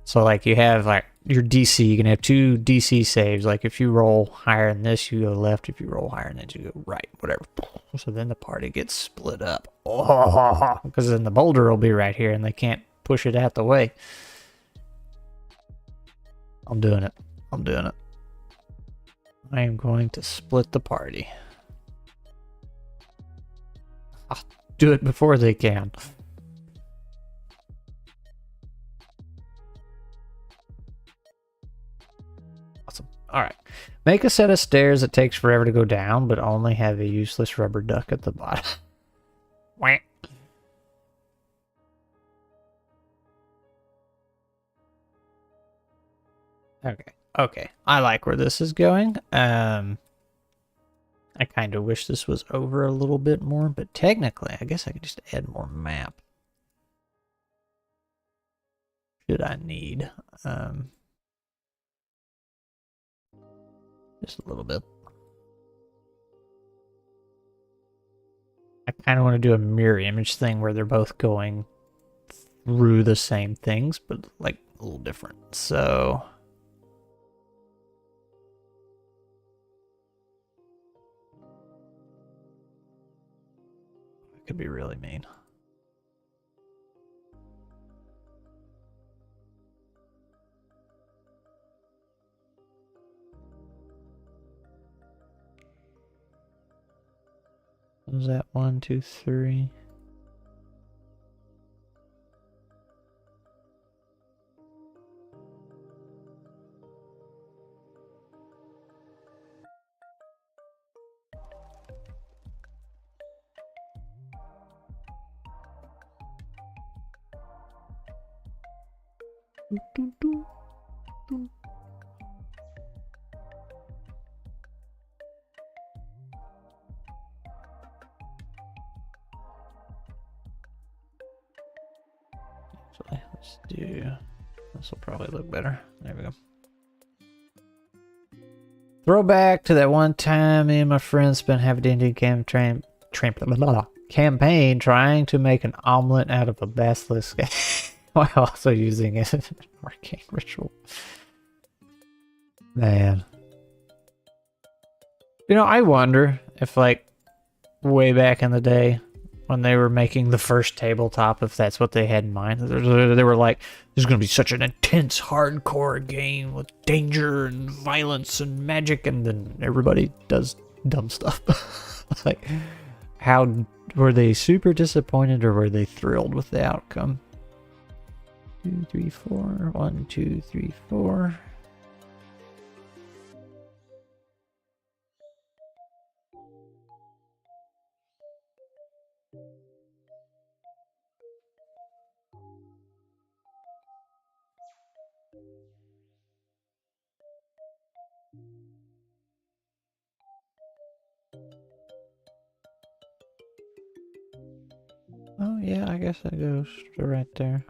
So like you have like your DC, you can have 2 DC saves. Like if you roll higher than this, you go left. If you roll higher than this, you go right, whatever. So then the party gets split up. Oh, because then the boulder will be right here and they can't push it out the way. I'm doing it. I'm doing it. I am going to split the party. Do it before they can. Alright. Make a set of stairs that takes forever to go down, but only have a useless rubber duck at the bottom. Wah. Okay. Okay. I like where this is going. I kind of wish this was over a little bit more, but technically, I guess I could just add more map. Should I need? Just a little bit. I kind of want to do a mirror image thing where they're both going through the same things, but like a little different. So it could be really mean. What was that? 1, 2, 3. Actually, let's do. This will probably look better. There we go. Throwback to that one time me and my friends spent half a D&D campaign trying to make an omelet out of a basilisk while also using it as an arcane ritual. Man. You know, I wonder if, like, way back in the day when they were making the first tabletop, if that's what they had in mind. They were like, this is going to be such an intense, hardcore game with danger and violence and magic, and then everybody does dumb stuff. Like, how were they super disappointed or were they thrilled with the outcome? 2, 3, 4. 1, 2, 3, 4. Oh yeah, I guess that goes right there.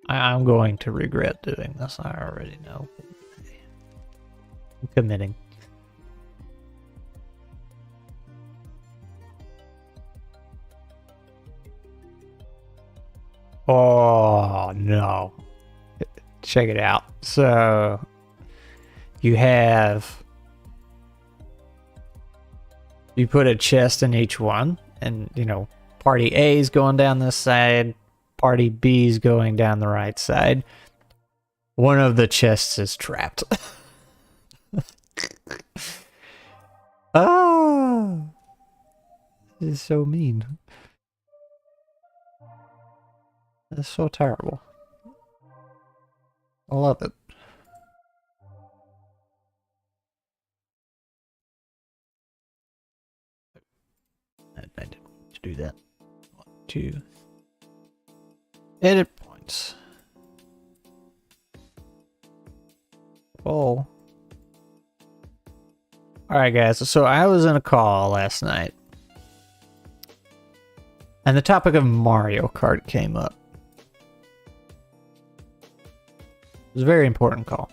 I'm going to regret doing this, I already know. I'm committing. Oh no. Check it out. So you put a chest in each one, and you know, party A is going down this side, party B is going down the right side. One of the chests is trapped. Oh, this is so mean. That's so terrible. I love it. I didn't want to do that. 1, 2. Edit points. Oh. Alright guys, so I was in a call last night, and the topic of Mario Kart came up. It was a very important call.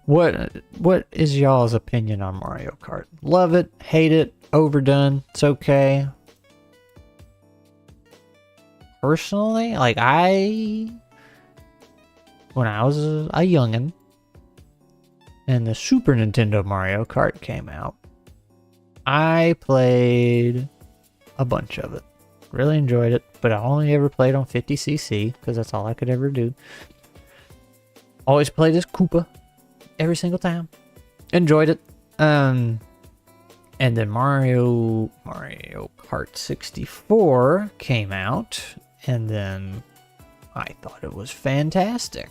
What is y'all's opinion on Mario Kart? Love it, hate it, overdone, it's okay. Personally, like when I was a youngin' and the Super Nintendo Mario Kart came out, I played a bunch of it. Really enjoyed it, but I only ever played on 50cc because that's all I could ever do. Always played as Koopa every single time. Enjoyed it. And And then Mario Kart 64 came out, and then I thought it was fantastic.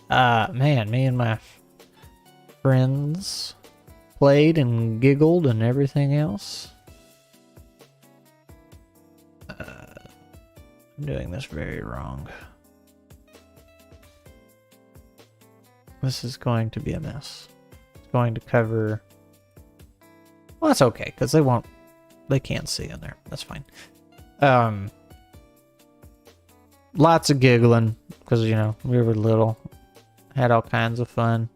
Man, me and my friends played and giggled and everything else. I'm doing this very wrong. This is going to be a mess. It's going to cover... Well, that's okay, because they can't see in there. That's fine. Lots of giggling, because, you know, we were little. Had all kinds of fun.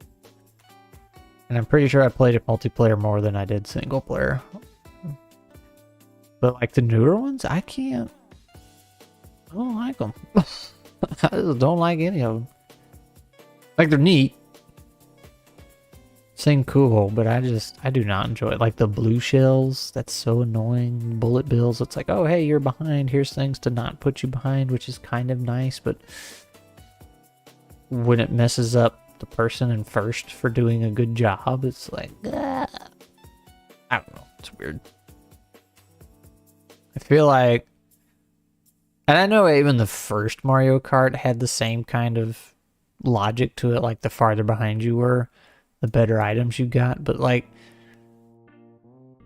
And I'm pretty sure I played it multiplayer more than I did single player. But, like, the newer ones, I don't like them. I just don't like any of them. Like, they're neat. Seem cool, but I do not enjoy it. Like the blue shells, that's so annoying. Bullet bills, it's like, oh hey, you're behind. Here's things to not put you behind, which is kind of nice, but when it messes up the person in first for doing a good job, it's like, I don't know. It's weird. I feel like, and I know even the first Mario Kart had the same kind of logic to it, like the farther behind you were, the better items you got, but like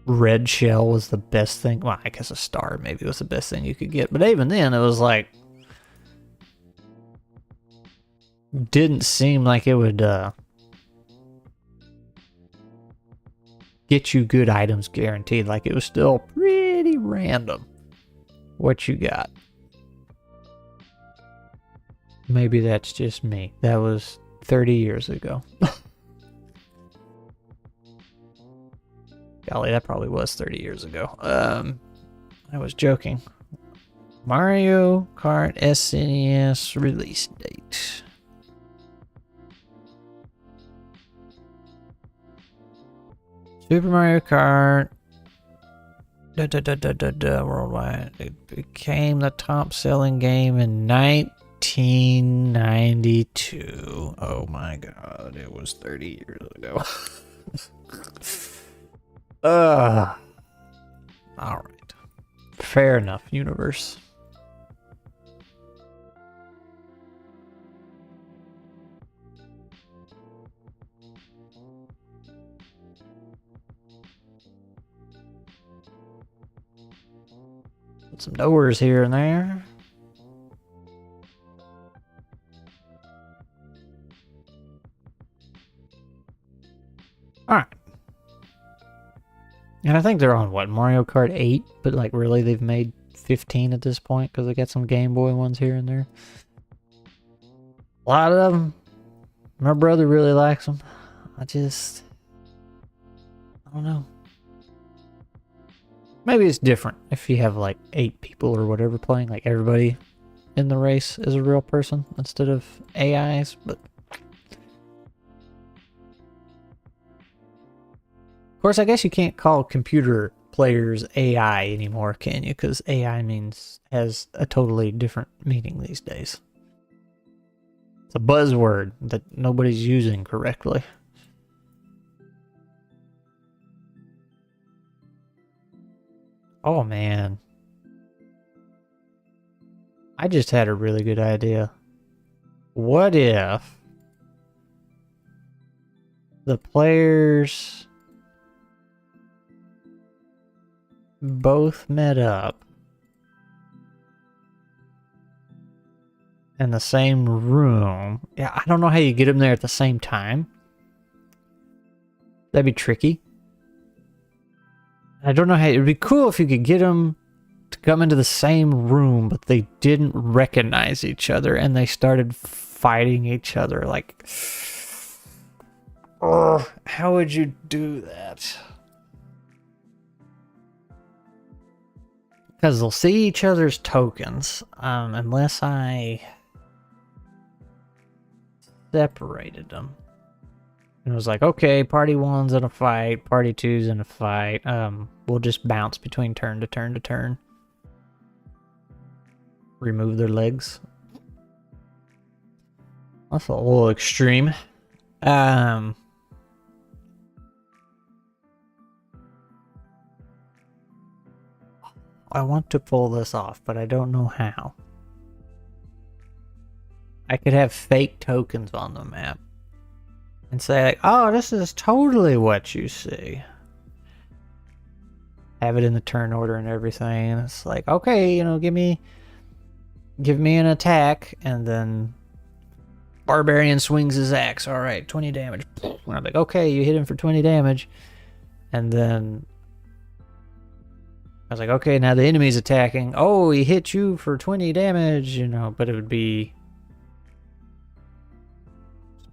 red shell was the best thing. Well, I guess a star maybe was the best thing you could get, but even then it was like didn't seem like it would get you good items guaranteed. Like it was still pretty random what you got. Maybe that's just me. That was 30 years ago. Golly, that probably was 30 years ago. I was joking. Mario Kart SNES release date. Super Mario Kart worldwide. It became the top selling game in 1992. Oh my god, it was 30 years ago. Alright. Fair enough, universe. Put some doors here and there. Alright. And I think they're on, what, Mario Kart 8? But, like, really, they've made 15 at this point, because they got some Game Boy ones here and there. A lot of them. My brother really likes them. I don't know. Maybe it's different if you have, like, 8 people or whatever playing. Like, everybody in the race is a real person instead of AIs, but... Of course, I guess you can't call computer players AI anymore, can you? Because AI has a totally different meaning these days. It's a buzzword that nobody's using correctly. Oh man. I just had a really good idea. What if the players both met up in the same room? Yeah, I don't know how you get them there at the same time. That'd be tricky. I don't know how. It'd be cool if you could get them to come into the same room, but they didn't recognize each other and they started fighting each other. Like, how would you do that? Because they'll see each other's tokens, unless I separated them. And it was like, okay, party 1's in a fight, party 2's in a fight. We'll just bounce between turn to turn to turn. Remove their legs. That's a little extreme. I want to pull this off, but I don't know how. I could have fake tokens on the map and say, like, oh, this is totally what you see. Have it in the turn order and everything. And it's like, okay, you know, give me an attack, and then Barbarian swings his axe. All right, 20 damage. And I'm like, okay, you hit him for 20 damage. And then I was like, okay, now the enemy's attacking. Oh, he hit you for 20 damage, you know, but it would be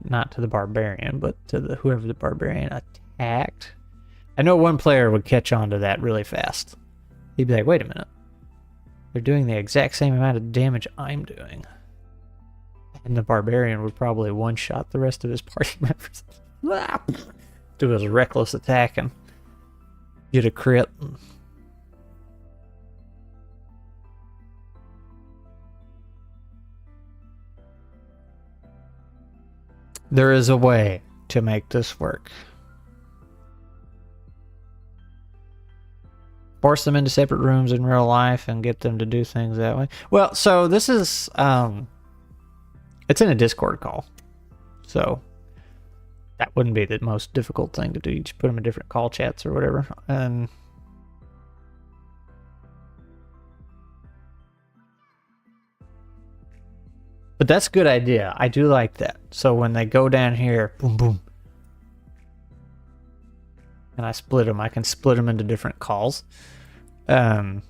not to the Barbarian, but to the whoever the Barbarian attacked. I know one player would catch on to that really fast. He'd be like, wait a minute. They're doing the exact same amount of damage I'm doing. And the Barbarian would probably one-shot the rest of his party members. Do his reckless attack and get a crit. There is a way to make this work. Force them into separate rooms in real life and get them to do things that way. Well, so this is, it's in a Discord call. So that wouldn't be the most difficult thing to do. You just put them in different call chats or whatever. But that's a good idea. I do like that. So when they go down here, boom, boom. And I split them. I can split them into different calls. But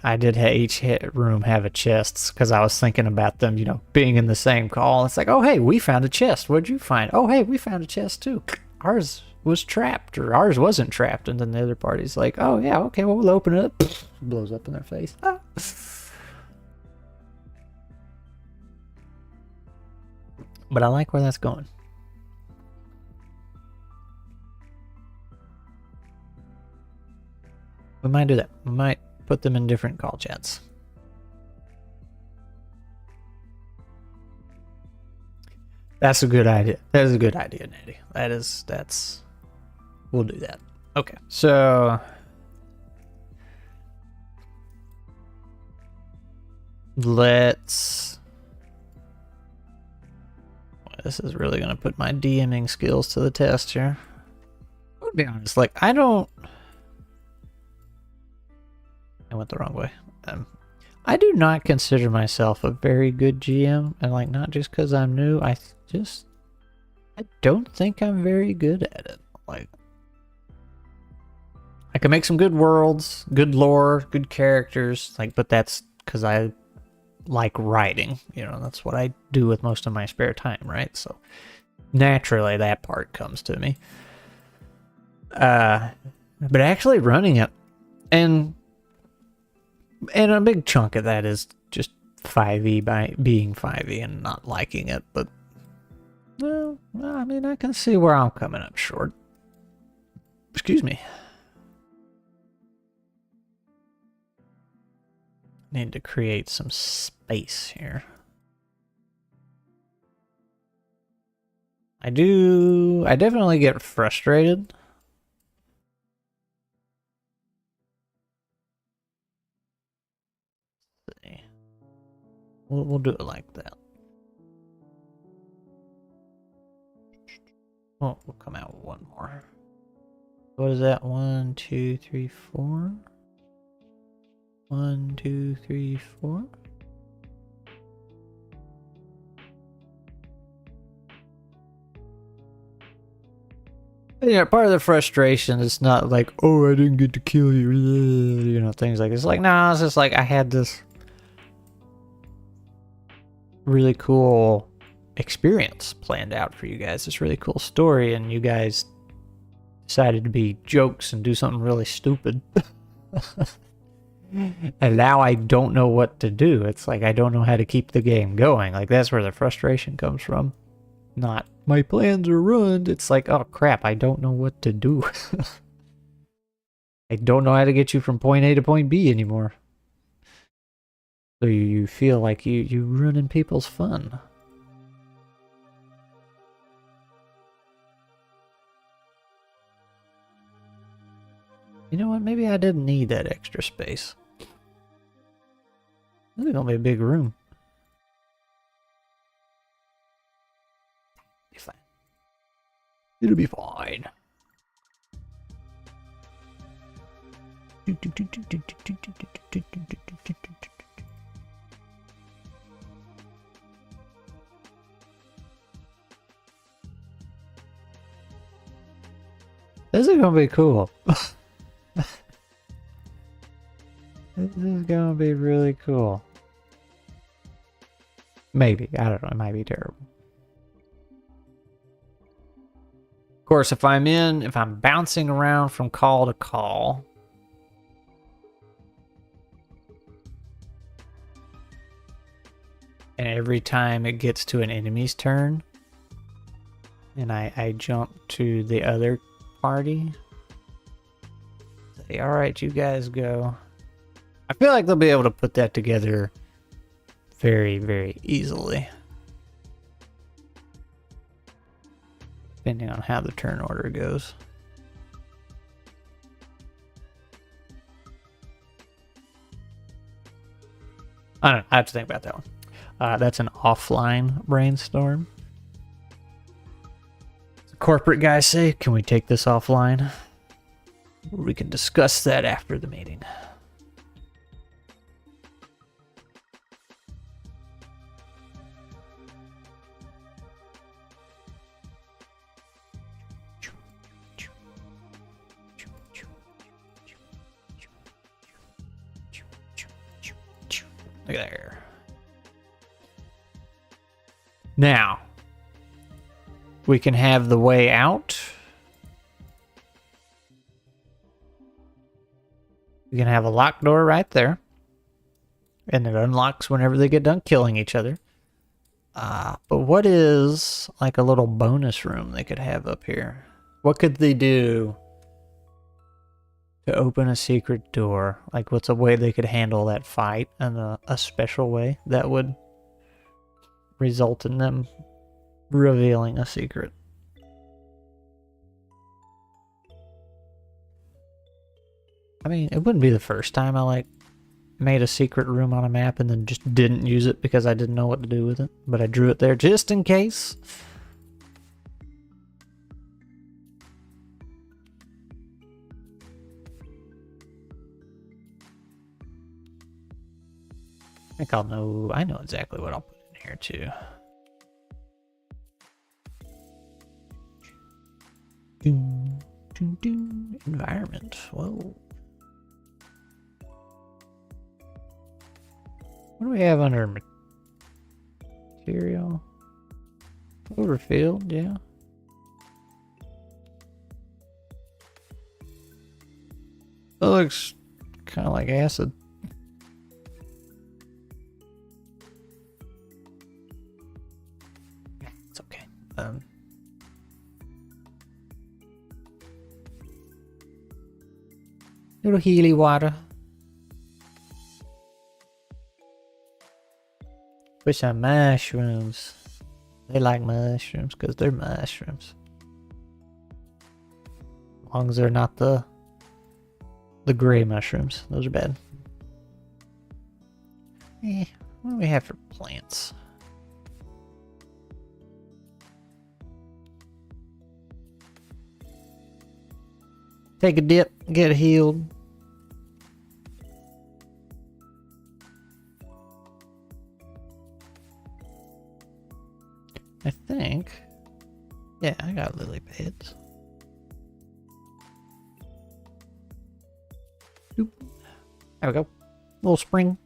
I did each room have a chest because I was thinking about them, you know, being in the same call. It's like, oh, hey, we found a chest. What'd you find? Oh, hey, we found a chest too. Ours was trapped, or ours wasn't trapped. And then the other party's like, oh, yeah, okay, well, we'll open it up. Blows up in their face. Ah. But I like where that's going. We might do that. We might put them in different call chats. That's a good idea. That is a good idea, Natty. That's... We'll do that. Okay, so... Let's... This is really going to put my DMing skills to the test here. I would be honest, like, I went the wrong way. I do not consider myself a very good GM, and like, not just because I'm new, I don't think I'm very good at it. Like, I can make some good worlds, good lore, good characters, like, but that's because I like writing, you know, that's what I do with most of my spare time, right? So naturally that part comes to me. But actually running it, and a big chunk of that is just 5e by being 5e and not liking it, but well, I mean, I can see where I'm coming up short. Excuse me. Need to create some space here. I definitely get frustrated. Let's see. We'll do it like that. Oh, we'll come out with one more. What is that? 1, 2, 3, 4. 1, 2, 3, 4. Yeah, part of the frustration is not like, oh, I didn't get to kill you, you know, things like this. Like, nah, it's just like I had this really cool experience planned out for you guys, this really cool story, and you guys decided to be jokes and do something really stupid. And now I don't know what to do. It's like I don't know how to keep the game going. Like, that's where the frustration comes from. Not, my plans are ruined. It's like, oh crap, I don't know what to do. I don't know how to get you from point A to point B anymore. So you feel like you ruining people's fun. You know what? Maybe I didn't need that extra space. This is gonna be a big room. Be fine. It'll be fine. This is gonna be cool. This is gonna be really cool. Maybe. I don't know. It might be terrible. Of course, if I'm bouncing around from call to call, and every time it gets to an enemy's turn, and I jump to the other party, say, all right, you guys go. I feel like they'll be able to put that together very, very easily. Depending on how the turn order goes. I don't know. I have to think about that one. That's an offline brainstorm. The corporate guys say, can we take this offline? We can discuss that after the meeting. Look at there. Now, we can have the way out. We can have a locked door right there. And it unlocks whenever they get done killing each other. But what is like a little bonus room they could have up here? What could they do to open a secret door? Like, what's a way they could handle that fight in a special way that would result in them revealing a secret? I mean, it wouldn't be the first time I, like, made a secret room on a map and then just didn't use it because I didn't know what to do with it. But I drew it there just in case. I think I know exactly what I'll put in here too. Environment. Whoa. What do we have under material? Overfield, yeah. That looks kind of like acid. It's okay. Little healy water. With some mushrooms. They like mushrooms because they're mushrooms. As long as they're not the gray mushrooms. Those are bad. What do we have for plants? Take a dip, get healed. I think. Yeah, I got lily pads. Oop. There we go. Little spring.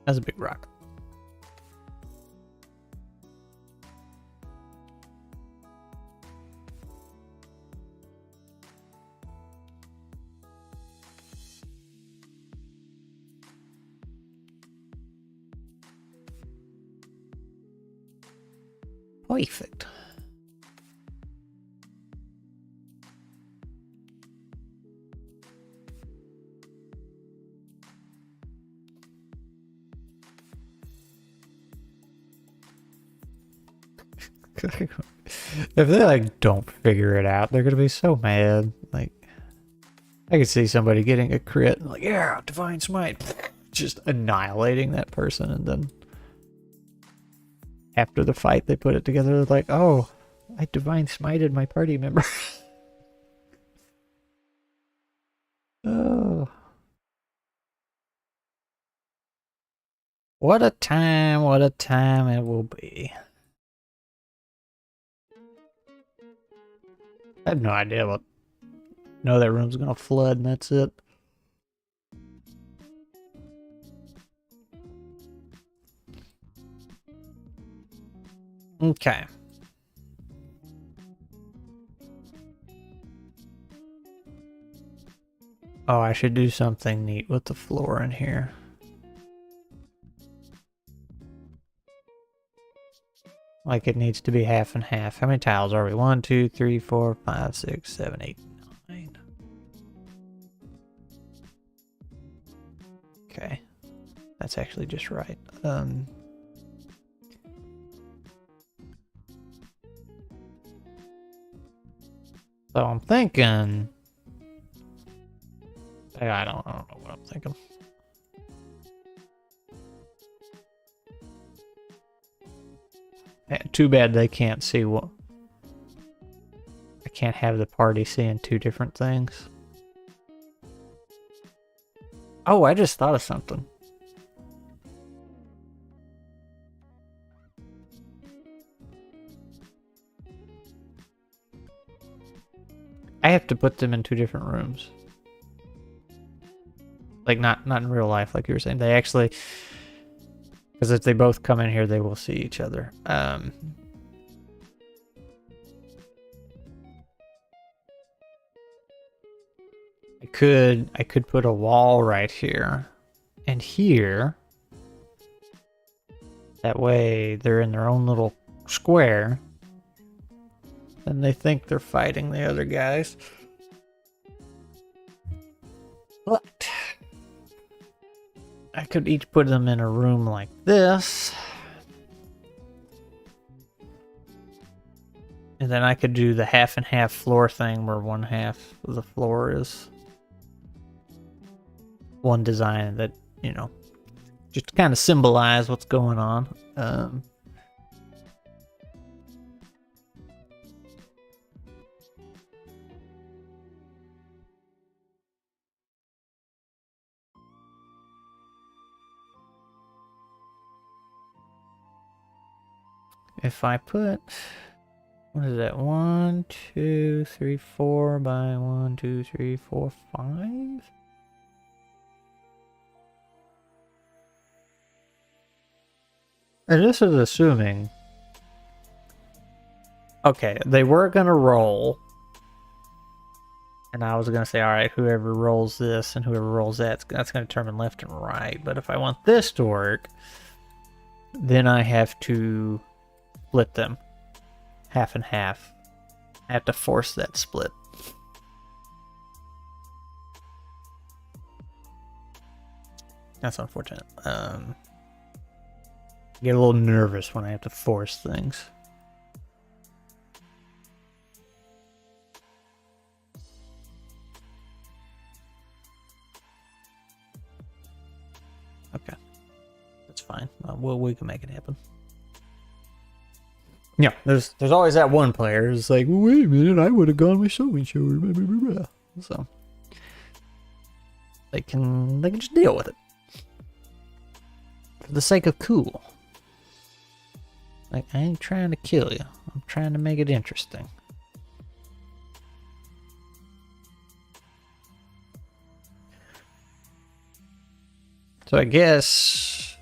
That's a big rock. Perfect. If they like don't figure it out, they're gonna be so mad. Like, I could see somebody getting a crit, like, yeah, divine smite, just annihilating that person, and then after the fight, they put it together. They're like, oh, I divine smited my party member. Oh, what a time it will be. I have no idea what. No, that room's gonna flood, and that's it. Okay. Oh, I should do something neat with the floor in here. Like it needs to be half and half. How many tiles are we? 1, 2, 3, 4, 5, 6, 7, 8, 9. Okay. That's actually just right. So I'm thinking... I don't know what I'm thinking. Too bad they can't see what... I can't have the party seeing two different things. Oh, I just thought of something. I have to put them in two different rooms. Like, not in real life, like you were saying. They actually... Because if they both come in here, they will see each other. I could put a wall right here and here. That way they're in their own little square. And they think they're fighting the other guys. But I could each put them in a room like this. And then I could do the half and half floor thing where one half of the floor is one design that, you know, just to kind of symbolize what's going on. If I put, what is that? 1, 2, 3, 4 by 1, 2, 3, 4, 5? And this is assuming... Okay, they were gonna roll. And I was gonna say, alright, whoever rolls this and whoever rolls that, that's gonna determine left and right. But if I want this to work, then I have to split them. Half and half. I have to force that split. That's unfortunate. I get a little nervous when I have to force things. Okay. That's fine. We can make it happen. Yeah, there's always that one player who's like, well, wait a minute, I would have gone with so-and-so. So they can just deal with it. For the sake of cool. Like, I ain't trying to kill you. I'm trying to make it interesting. So I guess...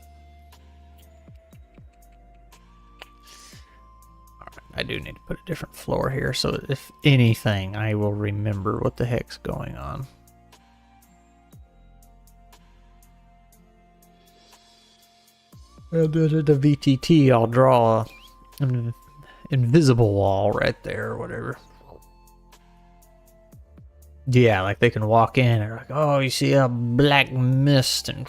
Alright, I do need to put a different floor here, so if anything, I will remember what the heck's going on. The VTT, I'll draw an invisible wall right there or whatever. Yeah, like they can walk in and like, oh, you see a black mist and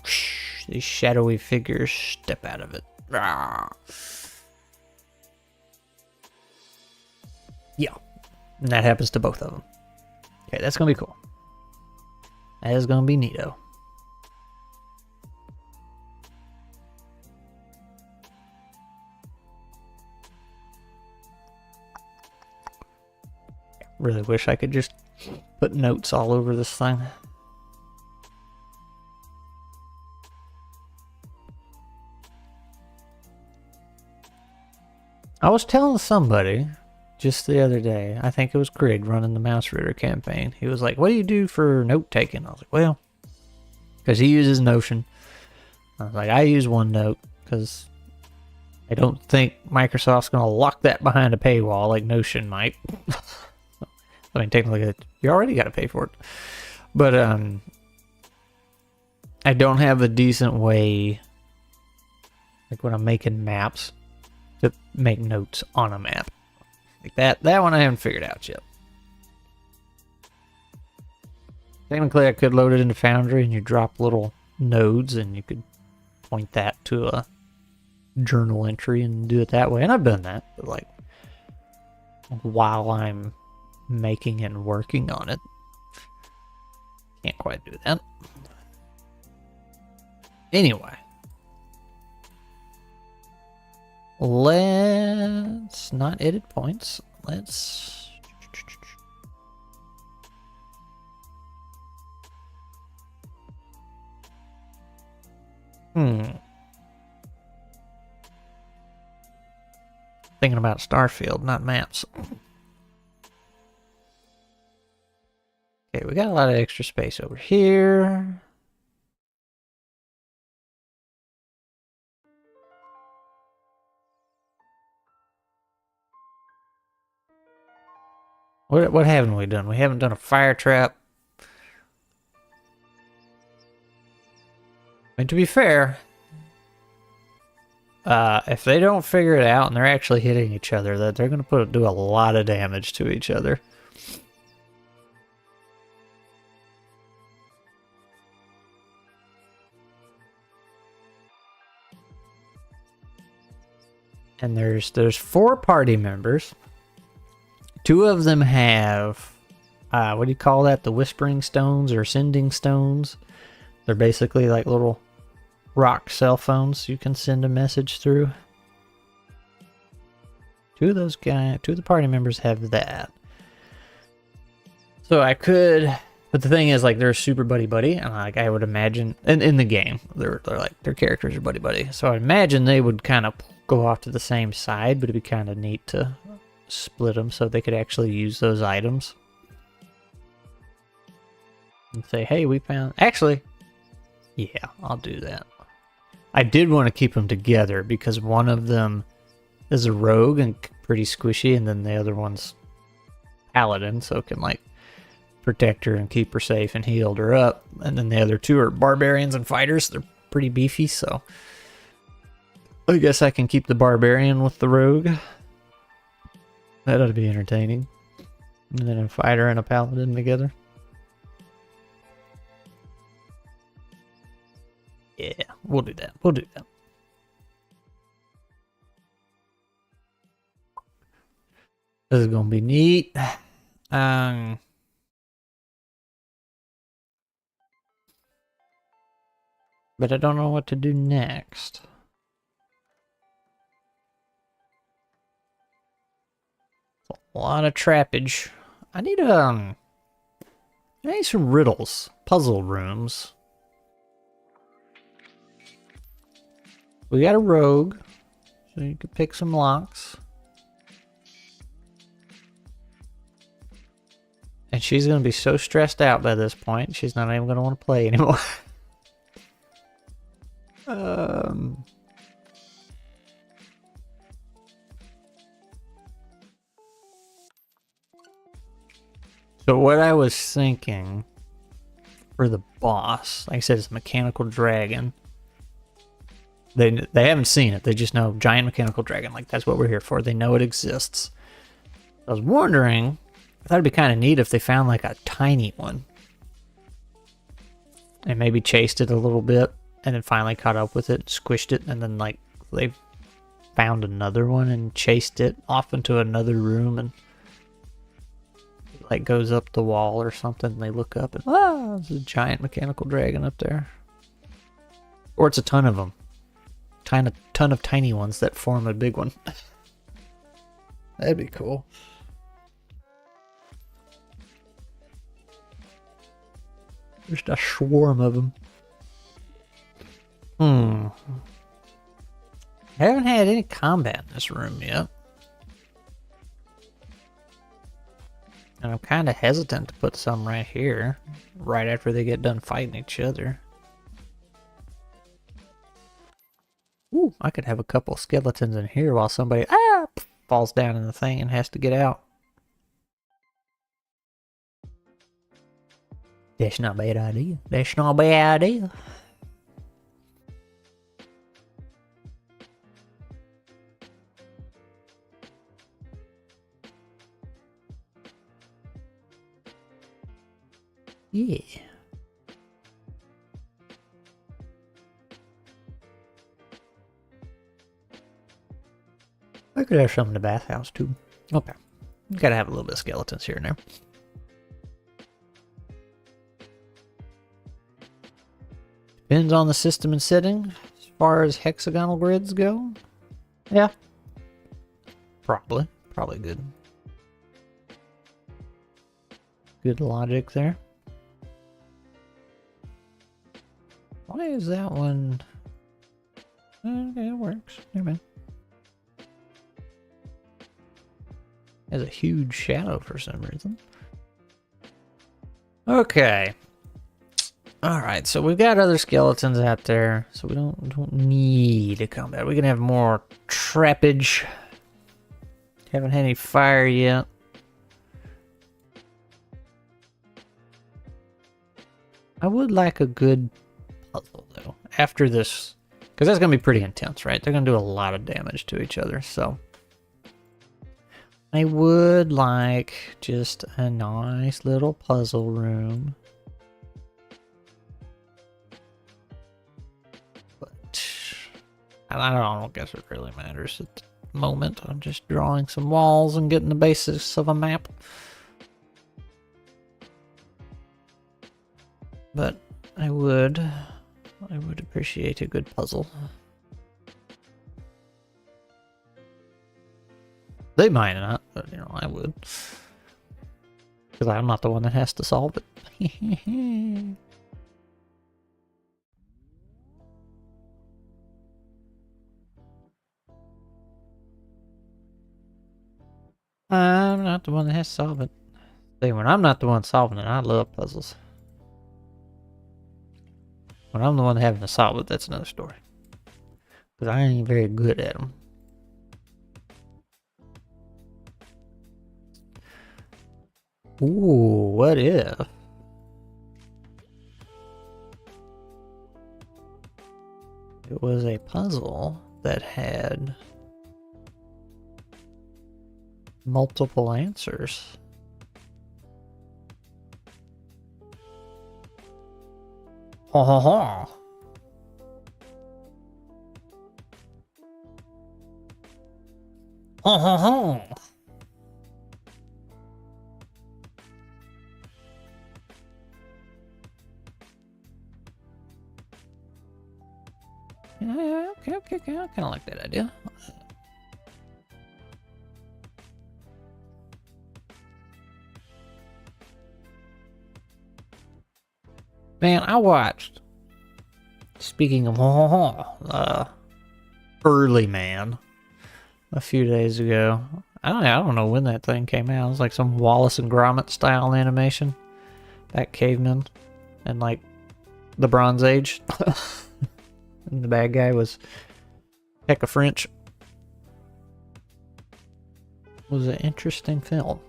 these shadowy figures step out of it. Rawr. Yeah. And that happens to both of them. Okay, that's going to be cool. That is going to be neato. Really wish I could just put notes all over this thing. I was telling somebody just the other day, I think it was Grig running the Mouse Ritter campaign. He was like, what do you do for note taking? I was like, well, because he uses Notion. I was like, I use OneNote because I don't think Microsoft's going to lock that behind a paywall like Notion might. I mean, technically, you already got to pay for it. But I don't have a decent way, like when I'm making maps, to make notes on a map. Like that one I haven't figured out yet. Technically, I could load it into Foundry and you drop little nodes and you could point that to a journal entry and do it that way. And I've done that, but like while I'm making and working on it, can't quite do that. Anyway, let's not edit points. Let's thinking about Starfield, not maps. Okay, we got a lot of extra space over here. What haven't we done? We haven't done a fire trap. And to be fair, if they don't figure it out and they're actually hitting each other, that they're going to do a lot of damage to each other. And there's 4 party members. 2 of them have, what do you call that? The whispering stones or sending stones. They're basically like little rock cell phones you can send a message through. 2 of the party members have that. So I could, but the thing is, like, they're super buddy, and like I would imagine, in the game, they're like, their characters are buddy. So I imagine they would kind of go off to the same side, but it'd be kind of neat to split them so they could actually use those items. And say, hey, we found... Actually, yeah, I'll do that. I did want to keep them together because one of them is a rogue and pretty squishy, and then the other one's paladin, so can, like, protect her and keep her safe and healed her up. And then the other 2 are barbarians and fighters. They're pretty beefy, so I guess I can keep the barbarian with the rogue. That ought to be entertaining. And then a fighter and a paladin together. Yeah, we'll do that. We'll do that. This is gonna be neat. But I don't know what to do next. A lot of trappage. I need some riddles, puzzle rooms. We got a rogue, so you could pick some locks. And she's gonna be so stressed out by this point, she's not even gonna want to play anymore. So what I was thinking for the boss, like I said, it's a mechanical dragon. They haven't seen it. They just know giant mechanical dragon. Like, that's what we're here for. They know it exists. I was wondering, I thought it'd be kind of neat if they found like a tiny one. And maybe chased it a little bit and then finally caught up with it, squished it, and then like they found another one and chased it off into another room and like goes up the wall or something, and they look up and there's a giant mechanical dragon up there. Or it's a ton of them. Ton of tiny ones that form a big one. That'd be cool. Just a swarm of them. I haven't had any combat in this room yet. And I'm kind of hesitant to put some right here, right after they get done fighting each other. Ooh, I could have a couple skeletons in here while somebody falls down in the thing and has to get out. That's not a bad idea. That's not a bad idea. Yeah. I could have some in the bathhouse too. Okay. Gotta have a little bit of skeletons here and there. Depends on the system and setting. As far as hexagonal grids go, yeah. Probably good. Good logic there. Why is that one? Okay, it works. Never mind. Has a huge shadow for some reason. Okay. Alright, so we've got other skeletons out there, so we don't need a combat. We can have more trappage. Haven't had any fire yet. I would like a good puzzle, though, after this. Because that's going to be pretty intense, right? They're going to do a lot of damage to each other, so... I would like just a nice little puzzle room. I don't guess it really matters at the moment. I'm just drawing some walls and getting the basics of a map. But I would appreciate a good puzzle. They might not, but you know, I would. Because I'm not the one that has to solve it. I'm not the one that has to solve it. See, when I'm not the one solving it, I love puzzles. When I'm the one having to solve it, that's another story. Because I ain't very good at them. Ooh, what if? It was a puzzle that had multiple answers. Ha ha ha. Ha ha ha. Yeah, okay. I kind of like that idea. Man, I watched, speaking of Early Man a few days ago. I don't know when that thing came out. It was like some Wallace and Gromit style animation. Back cavemen and like the Bronze Age. And the bad guy was hecka French. It was an interesting film.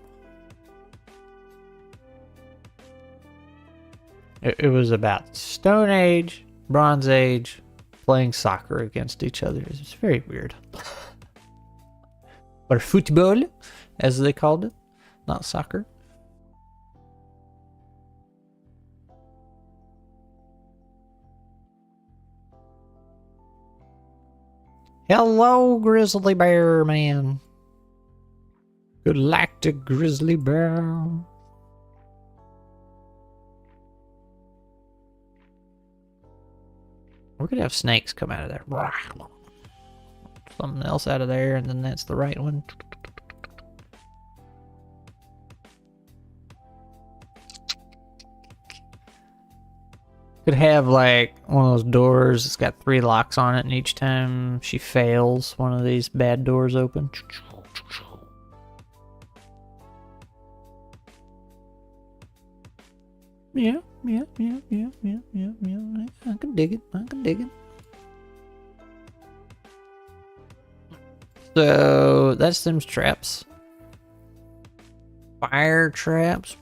It was about Stone Age, Bronze Age, playing soccer against each other. It's very weird. Or football, as they called it, not soccer. Hello, Grizzly Bear Man. Galactic Grizzly Bear. We're gonna have snakes come out of there. Something else out of there, and then that's the right one. Could have like one of those doors. It's got 3 locks on it, and each time she fails, one of these bad doors open. Yeah. I can dig it. So that's them traps. Fire traps.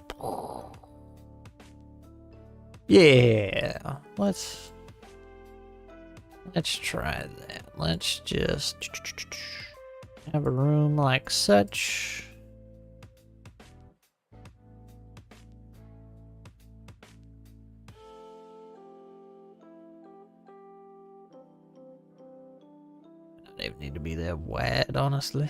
Yeah, let's try that. Let's just have a room like such. I don't even need to be that wide, honestly.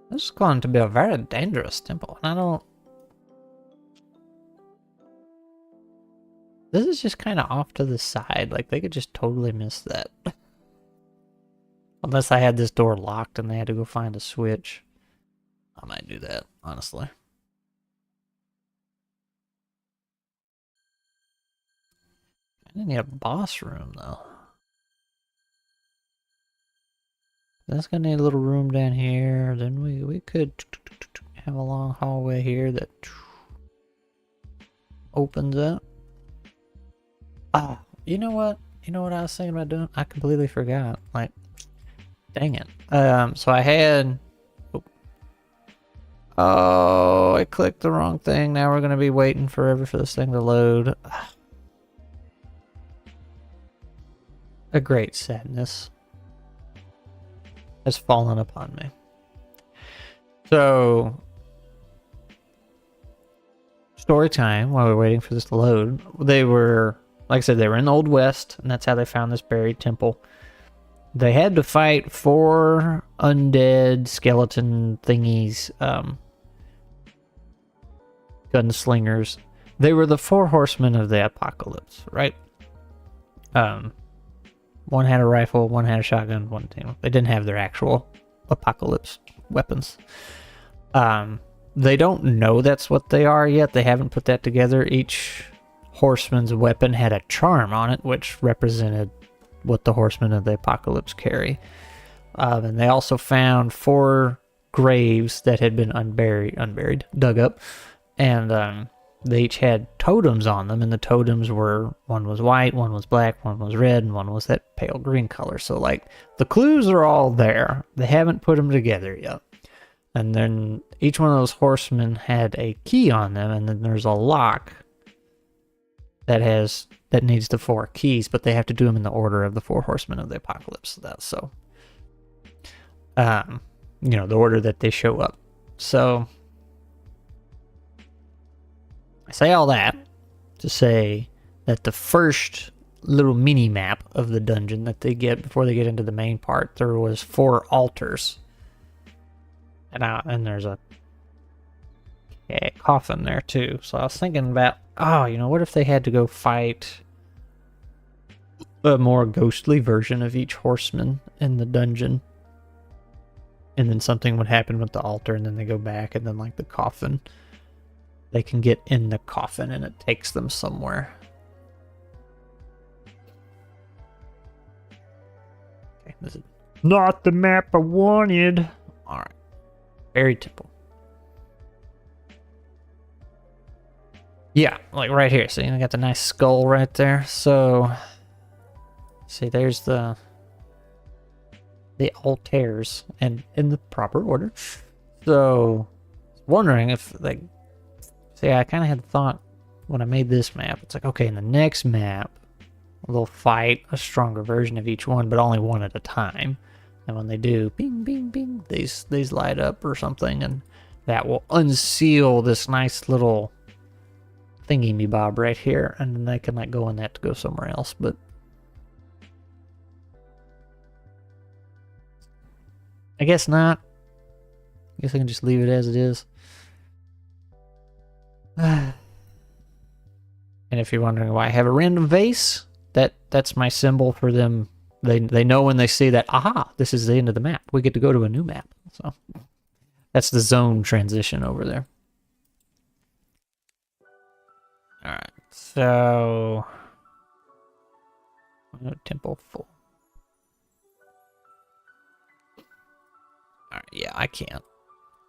This is going to be a very dangerous temple, and I don't... This is just kind of off to the side, like they could just totally miss that. Unless I had this door locked and they had to go find a switch. I might do that, honestly. I need a boss room, though. That's gonna need a little room down here. Then we could have a long hallway here that opens up. Ah, you know what? You know what I was thinking about doing? I completely forgot. Like, dang it. So I had... Oh, I clicked the wrong thing. Now we're gonna be waiting forever for this thing to load. A great sadness has fallen upon me. So, story time while we're waiting for this to load. They were, like I said, they were in the Old West, and that's how they found this buried temple. They had to fight 4 undead skeleton thingies, gunslingers. They were the 4 horsemen of the apocalypse, right? One had a rifle, one had a shotgun, one, they didn't have their actual apocalypse weapons. They don't know that's what they are yet. They haven't put that together. Each horseman's weapon had a charm on it, which represented what the horsemen of the apocalypse carry. And they also found 4 graves that had been unburied, dug up, and they each had totems on them, and the totems were, one was white, one was black, one was red, and one was that pale green color. So, like, the clues are all there. They haven't put them together yet. And then each one of those horsemen had a key on them, and then there's a lock that needs the 4 keys, but they have to do them in the order of the 4 horsemen of the apocalypse. So, the order that they show up. So, I say all that to say that the first little mini map of the dungeon that they get before they get into the main part, there was 4 altars, and there's a coffin there too. So I was thinking about, what if they had to go fight a more ghostly version of each horseman in the dungeon, and then something would happen with the altar, and then they go back, and then like the coffin, they can get in the coffin and it takes them somewhere. Okay, this is not the map I wanted. Alright. Buried temple. Yeah, like right here. So I got the nice skull right there. So, see, there's the altars, and in the proper order. So, wondering if, like, see, I kind of had thought when I made this map, it's like, okay, in the next map, they'll fight a stronger version of each one, but only one at a time. And when they do, bing, bing, bing, these light up or something, and that will unseal this nice little thingy-me-bob right here, and then they can like go in that to go somewhere else. But I guess not. I guess I can just leave it as it is. And if you're wondering why I have a random vase, that's my symbol for them. They know when they see that, aha, this is the end of the map. We get to go to a new map. So that's the zone transition over there. Alright, so temple full. Alright, yeah, I can't.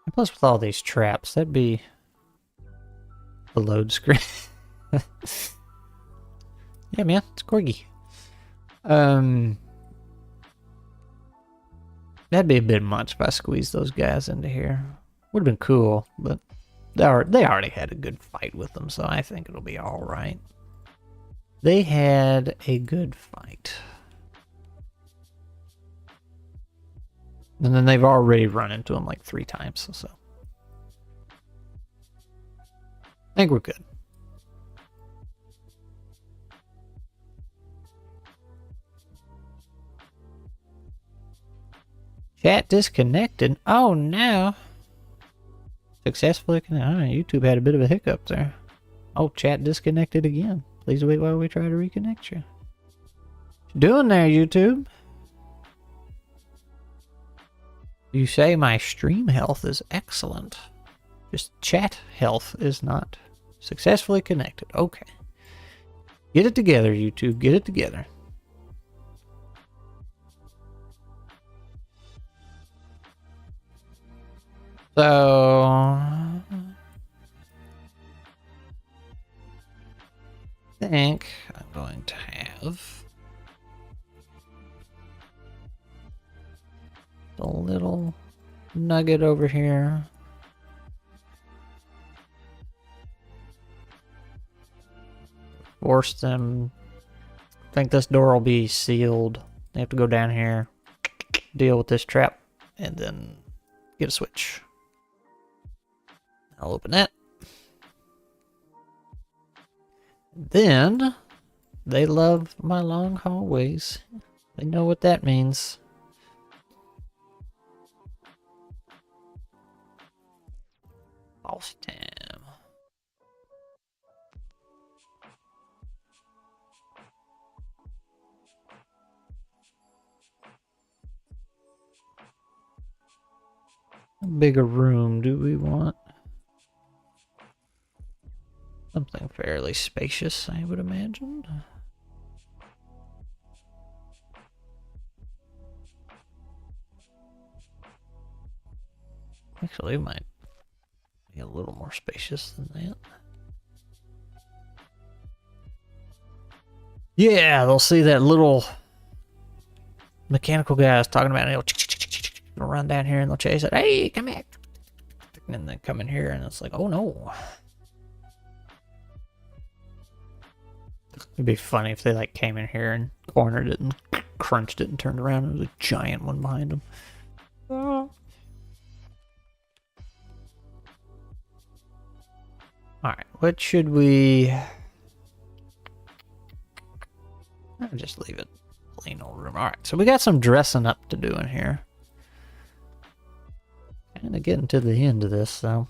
And plus with all these traps, that'd be the load screen. Yeah, man, it's Corgi. That'd be a bit much if I squeezed those guys into here. Would have been cool, but they already had a good fight with them, so I think it'll be all right. They had a good fight. And then they've already run into him like 3 times, so I think we're good. Chat disconnected. Oh no. Successfully connected. Oh, YouTube had a bit of a hiccup there. Oh, chat disconnected again. Please wait while we try to reconnect you. What you doing there, YouTube? You say my stream health is excellent. Just chat health is not successfully connected. Okay. Get it together, YouTube. Get it together. So I think I'm going to have a little nugget over here. Force them. I think this door will be sealed. They have to go down here, deal with this trap, and then get a switch. I'll open that. Then they love my long hallways. They know what that means. Boss time. How big a room do we want? Something fairly spacious, I would imagine. Actually, it might be a little more spacious than that. Yeah, they'll see that little mechanical guy I was talking about, and they'll run down here and they'll chase it. Hey, come back! And then they come in here, and it's like, oh no. It'd be funny if they like came in here and cornered it and crunched it and turned around and there was a giant one behind them. Alright, what should we... I'll just leave it plain old room. Alright, so we got some dressing up to do in here. Kind of getting to the end of this, so...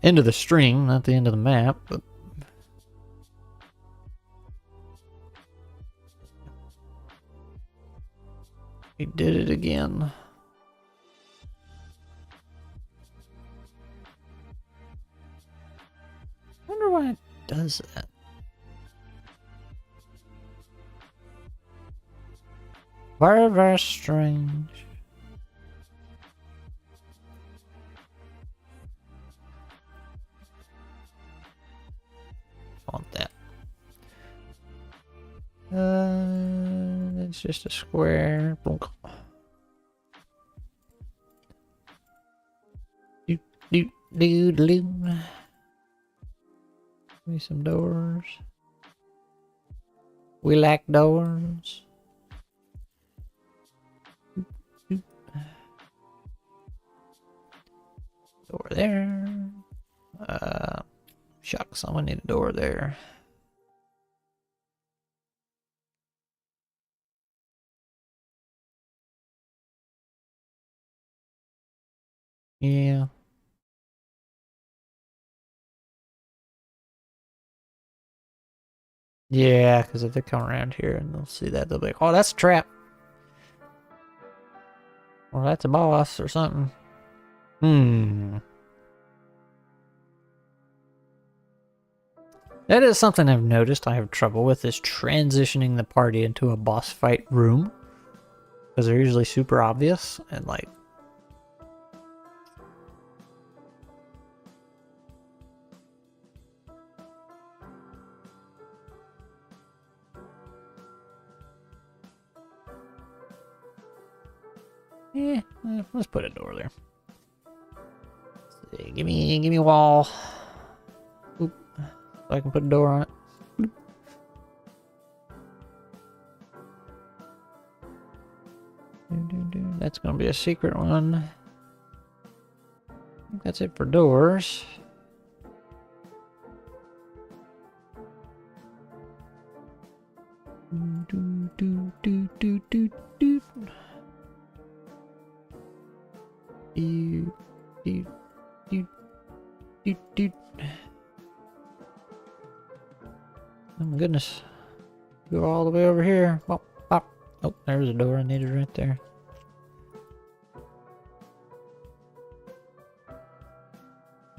End of the string, not the end of the map, but... We did it again. I wonder why it does that. Very, very strange. I want that. It's just a square. Bonk. Give me some doors. We like doors. Door there. Shucks, someone need a door there. Yeah. Yeah, because if they come around here and they'll see that, they'll be like, oh, that's a trap. Or that's a boss or something. That is something I've noticed I have trouble with, is transitioning the party into a boss fight room. Because they're usually super obvious and like... let's put a door there. Let's see, give me a wall. Oop, so I can put a door on it. That's gonna be a secret one. I think that's it for doors. Oh my goodness. Go all the way over here. Bop, bop. Oh, there's a door I needed right there.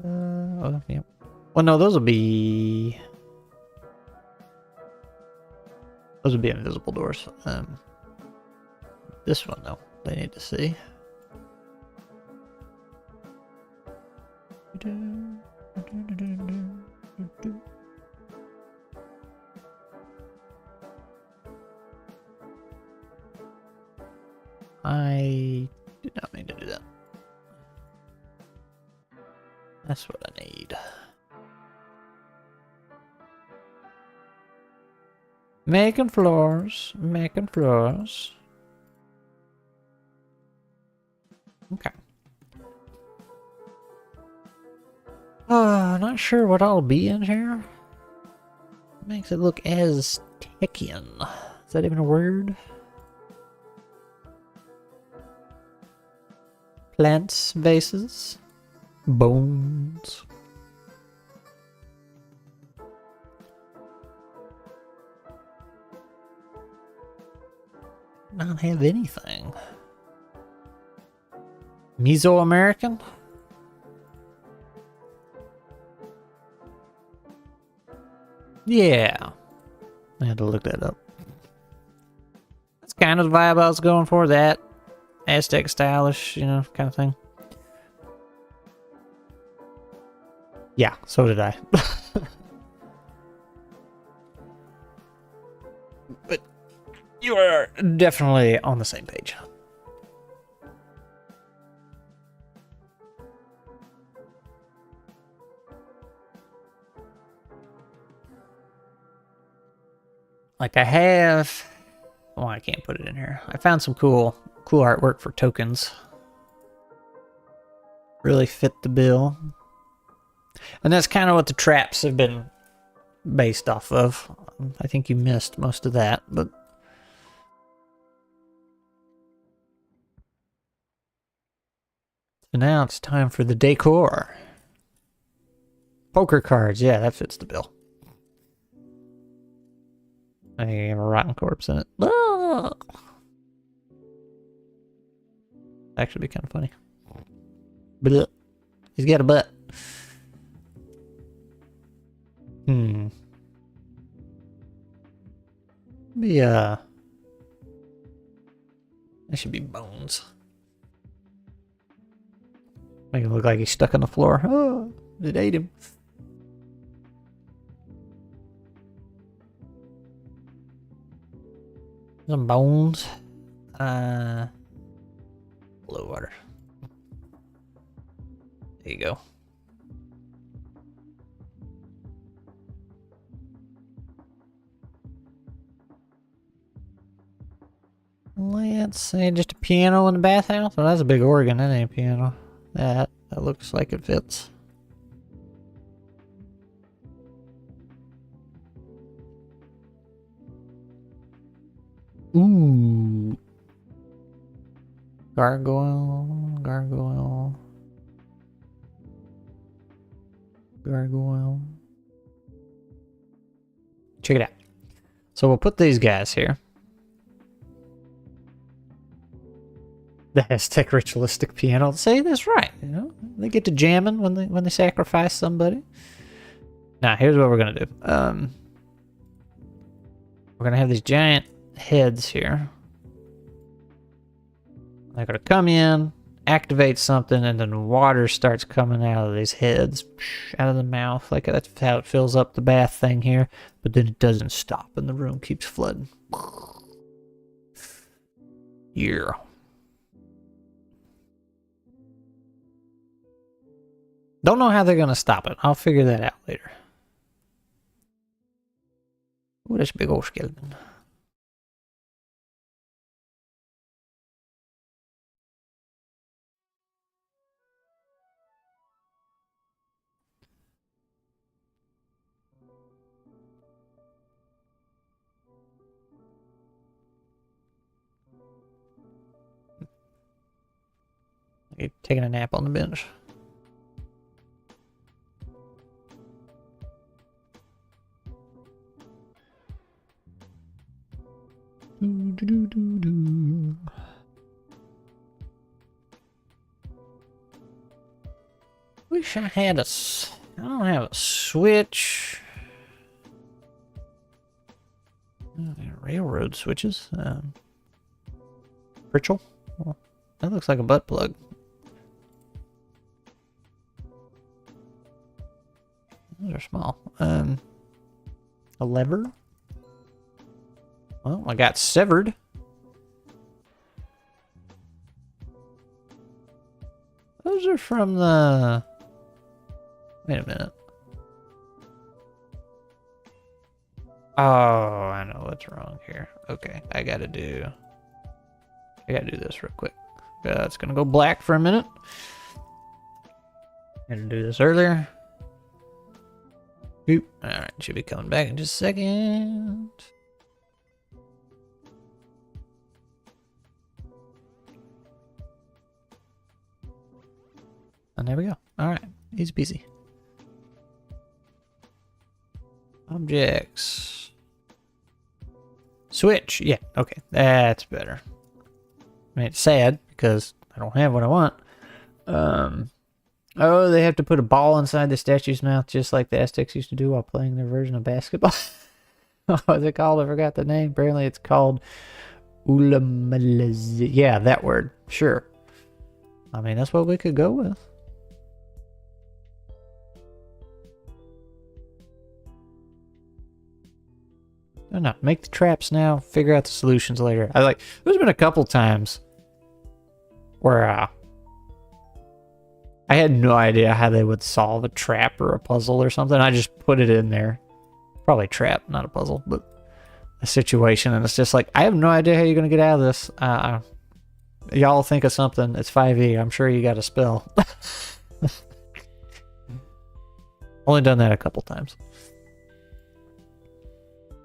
Oh, yeah. Well, no, those will be invisible doors. This one, though, they need to see. I did not mean to do that. That's what I need. Making floors. Making floors. Okay. Not sure what I'll be in here. Makes it look Aztecian. Is that even a word? Plants, vases, bones. Not have anything. Mesoamerican? Yeah. I had to look that up. That's kind of the vibe I was going for, that Aztec stylish, you know, kind of thing. Yeah, so did I. But you are definitely on the same page. Like I have... Oh, I can't put it in here. I found some cool artwork for tokens. Really fit the bill. And that's kind of what the traps have been based off of. I think you missed most of that, but... So now it's time for the decor. Poker cards, yeah, that fits the bill. I have a rotten corpse in it. Ah! Actually be kind of funny. Blah. He's got a butt. That should be bones. Make it look like he's stuck on the floor. Oh, it ate him. Some bones. Blue water. There you go. Let's see, just a piano in the bathhouse? Well, that's a big organ. That ain't a piano. That looks like it fits. Ooh. Gargoyle. Gargoyle. Gargoyle. Check it out. So we'll put these guys here. The Aztec ritualistic piano. See, that's right. You know, they get to jamming when they sacrifice somebody. Now, here's what we're gonna do. We're gonna have these giant heads here. They're gonna come in, activate something, and then water starts coming out of these heads, out of the mouth. Like that's how it fills up the bath thing here. But then it doesn't stop, and the room keeps flooding. Yeah. Don't know how they're gonna stop it. I'll figure that out later. Ooh, that's a big old skeleton. You're taking a nap on the bench. Wish I had I don't have a switch. Railroad switches. Pritchel? Well, that looks like a butt plug. Those are small. A lever? Well, I got severed. Those are from the... Wait a minute. Oh, I know what's wrong here. Okay, I gotta do this real quick. It's gonna go black for a minute. I had to do this earlier. Oop. Alright, should be coming back in just a second. And there we go. Alright, easy peasy. Objects. Switch. Yeah, okay. That's better. I mean, it's sad because I don't have what I want. Oh, they have to put a ball inside the statue's mouth just like the Aztecs used to do while playing their version of basketball. What was it called? I forgot the name. Apparently it's called Ulamalaz. Yeah, that word. Sure. I mean, that's what we could go with. No, make the traps now. Figure out the solutions later. There's been a couple times where I had no idea how they would solve a trap or a puzzle or something. I just put it in there. Probably a trap, not a puzzle, but a situation. And it's just like, I have no idea how you're going to get out of this. Y'all think of something. It's 5e. I'm sure you got a spell. Only done that a couple times.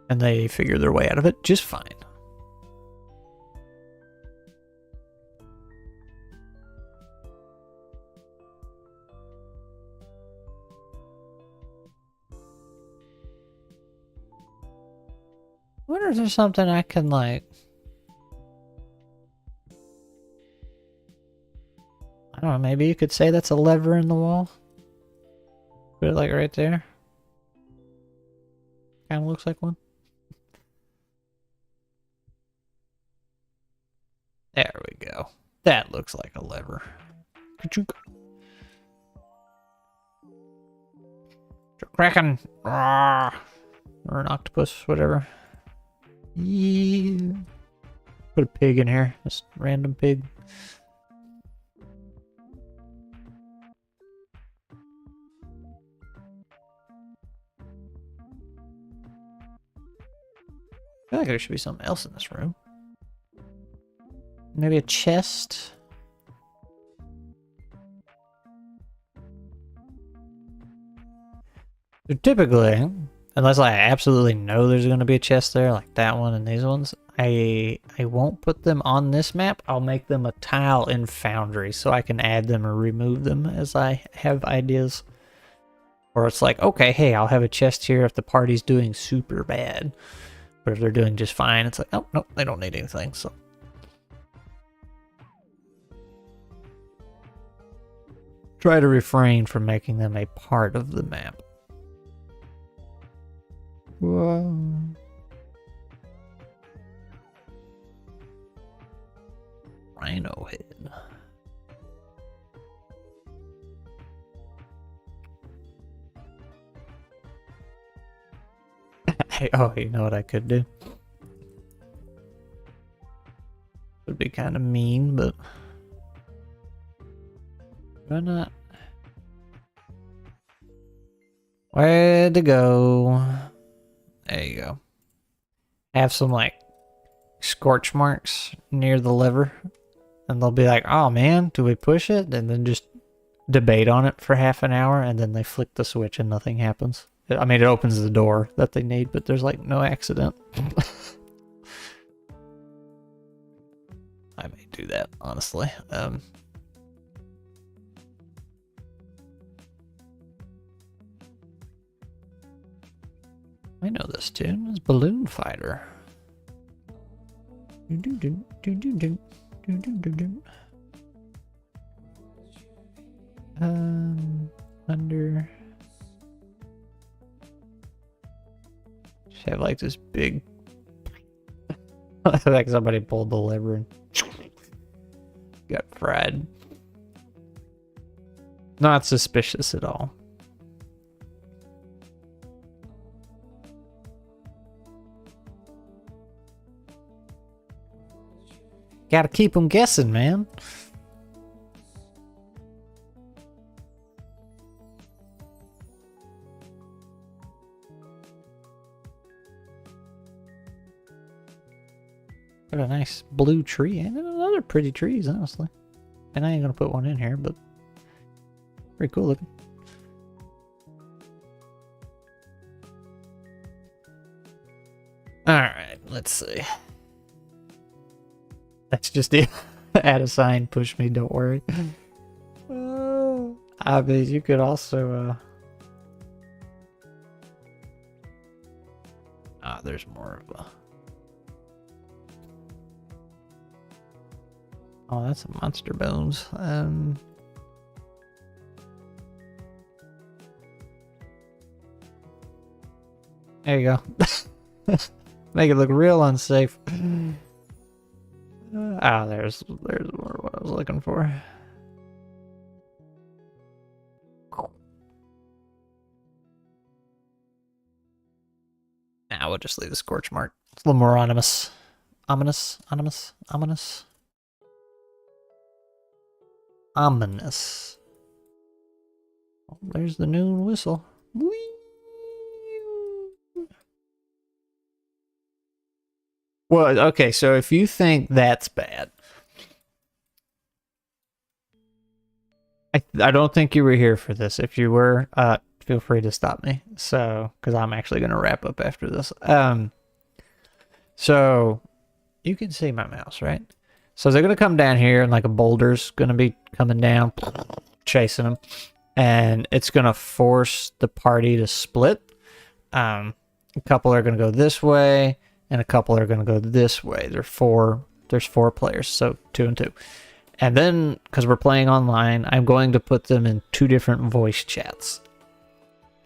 And they figure their way out of it just fine. I wonder if there's something I can, like... I don't know, maybe you could say that's a lever in the wall? Put it, like, right there. Kind of looks like one. There we go. That looks like a lever. Kraken! Or an octopus, whatever. Yeah. Put a pig in here. Just random pig. I feel like there should be something else in this room. Maybe a chest? So typically, unless I absolutely know there's going to be a chest there, like that one and these ones, I won't put them on this map. I'll make them a tile in Foundry so I can add them or remove them as I have ideas. Or it's like, okay, hey, I'll have a chest here if the party's doing super bad. But if they're doing just fine, it's like, oh, no, they don't need anything, so. Try to refrain from making them a part of the map. Whoa. Rhino head. Oh, you know what I could do? Would be kind of mean, but why not? Where to go? There you go. Have some like scorch marks near the lever, and they'll be like, "Oh man, do we push it?" And then just debate on it for half an hour, and then they flick the switch and nothing happens. I mean, it opens the door that they need, but there's like no accident. I may do that, honestly. I know this tune. It's Balloon Fighter. Under. Just have like this big. Like somebody pulled the lever and got fried. Not suspicious at all. Gotta keep them guessing, man. Got a nice blue tree and another pretty trees, honestly. And I ain't gonna put one in here, but pretty cool looking. Alright, let's see. That's just it. Add a sign, push me, don't worry. I mean, you could also, there's more of a... Oh, that's a monster bones. There you go. Make it look real unsafe. There's more what I was looking for. Nah, we'll just leave the scorch mark. It's a little more ominous. Ominous. Oh, there's the noon whistle. Whee! Well, okay, so if you think that's bad, I don't think you were here for this. If you were, feel free to stop me. So, because I'm actually going to wrap up after this. So you can see my mouse, right? So they're going to come down here and like a boulder's going to be coming down, chasing them. And it's going to force the party to split. A couple are going to go this way. And a couple are going to go this way. There's four players, so 2 and 2. And then, because we're playing online, I'm going to put them in 2 different voice chats.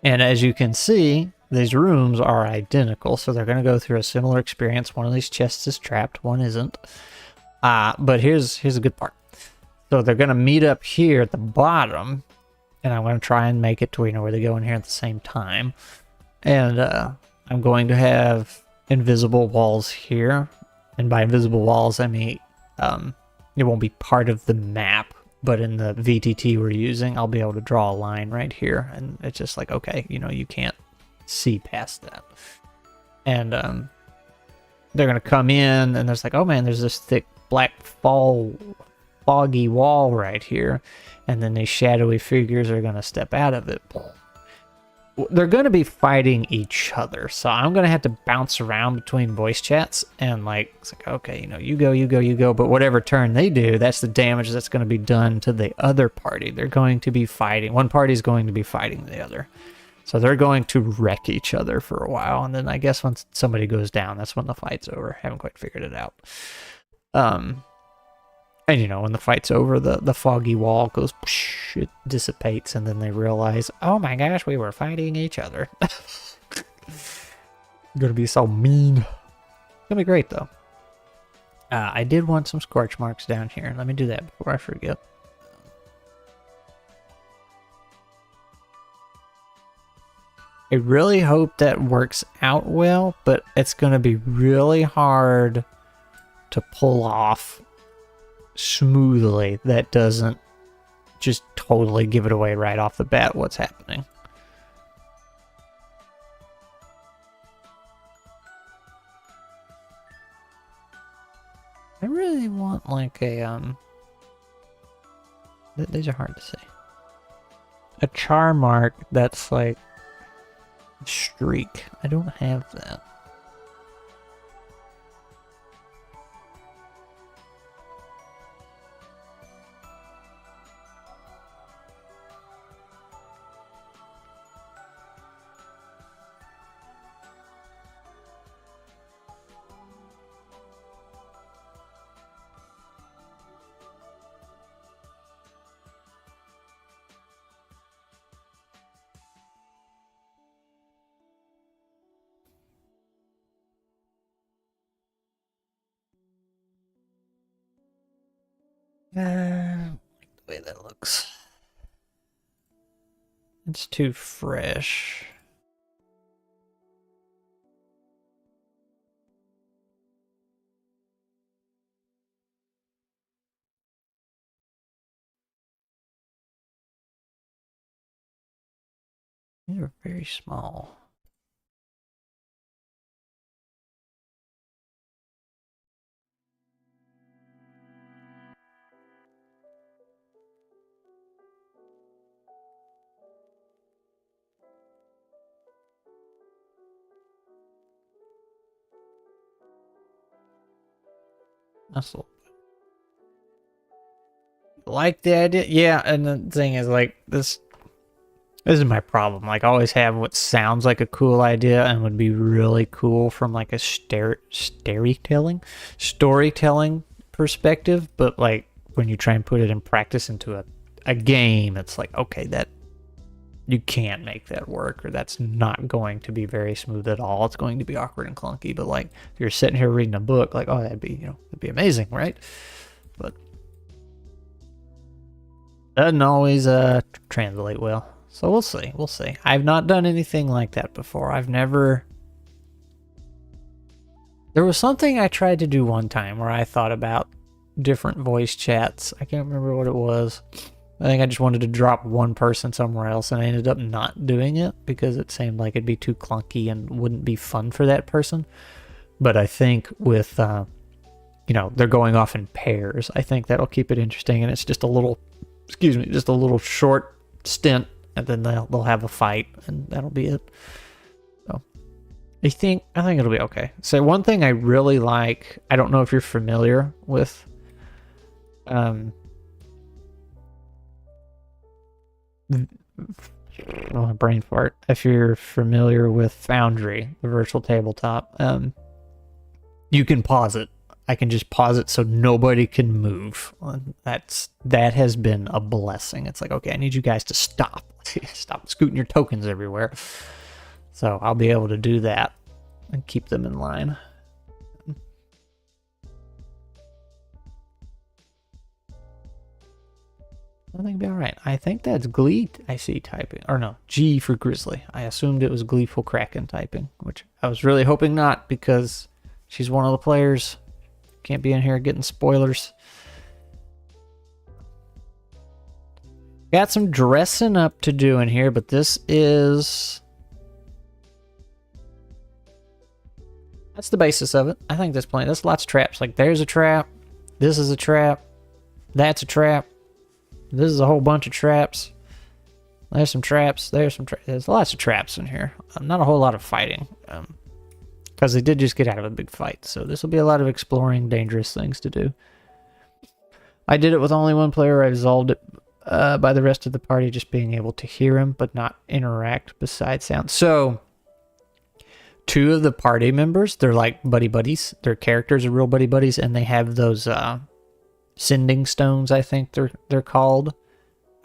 And as you can see, these rooms are identical, so they're going to go through a similar experience. One of these chests is trapped, one isn't. But here's a good part. So they're going to meet up here at the bottom, and I'm going to try and make it to where they go in here at the same time. And I'm going to have invisible walls here, and by invisible walls I mean it won't be part of the map, but in the VTT we're using I'll be able to draw a line right here, and it's just like, okay, you know, you can't see past that. And they're gonna come in and there's like, oh man, there's this thick black foggy wall right here, and then these shadowy figures are gonna step out of it. They're going to be fighting each other, so I'm going to have to bounce around between voice chats, and like, it's like, okay, you know, you go, but whatever turn they do, that's the damage that's going to be done to the other party. They're going to be fighting. One party's going to be fighting the other. So they're going to wreck each other for a while, and then I guess once somebody goes down, that's when the fight's over. Haven't quite figured it out. And you know, when the fight's over, the foggy wall goes, psh, it dissipates, and then they realize, oh my gosh, we were fighting each other. Gonna be so mean. Gonna be great though. I did want some scorch marks down here. Let me do that before I forget. I really hope that works out well, but it's going to be really hard to pull off smoothly. That doesn't just totally give it away right off the bat what's happening. I really want like a, these are hard to say. A char mark that's like streak. I don't have that. The way that looks. It's too fresh. These are very small. That's a little bit. Like the idea? Yeah, and the thing is, like, this is my problem. Like, I always have what sounds like a cool idea and would be really cool from, like, a storytelling perspective, but, like, when you try and put it in practice into a game, it's like, okay, that you can't make that work, or that's not going to be very smooth at all. It's going to be awkward and clunky. But like, if you're sitting here reading a book, like, oh, that'd be, you know, that'd be amazing, right? But doesn't always translate well. So we'll see. We'll see. I've not done anything like that before. I've never. There was something I tried to do one time where I thought about different voice chats. I can't remember what it was. I think I just wanted to drop one person somewhere else, and I ended up not doing it because it seemed like it'd be too clunky and wouldn't be fun for that person. But I think with, you know, they're going off in pairs, I think that'll keep it interesting, and it's just a little, excuse me, just a little short stint, and then they'll have a fight, and that'll be it. So I think it'll be okay. So one thing I really like, I don't know if you're familiar with, oh, brain fart. If you're familiar with Foundry, the virtual tabletop, you can pause it. I can just pause it so nobody can move. That has been a blessing. It's like, okay, I need you guys to stop. Stop scooting your tokens everywhere. So I'll be able to do that and keep them in line. I think it'll be alright. I think that's Glee I see typing. Or no, G for Grizzly. I assumed it was Gleeful Kraken typing, which I was really hoping not because she's one of the players. Can't be in here getting spoilers. Got some dressing up to do in here, but this is... That's the basis of it. I think there's plenty. There's lots of traps. Like, there's a trap. This is a trap. That's a trap. This is a whole bunch of traps. There's some traps. There's some traps. There's lots of traps in here. Not a whole lot of fighting. Because they did just get out of a big fight. So this will be a lot of exploring dangerous things to do. I did it with only one player. I resolved it by the rest of the party just being able to hear him but not interact besides sound. So 2 of the party members, they're like buddy buddies. Their characters are real buddy buddies, and they have those sending stones, I think they're called.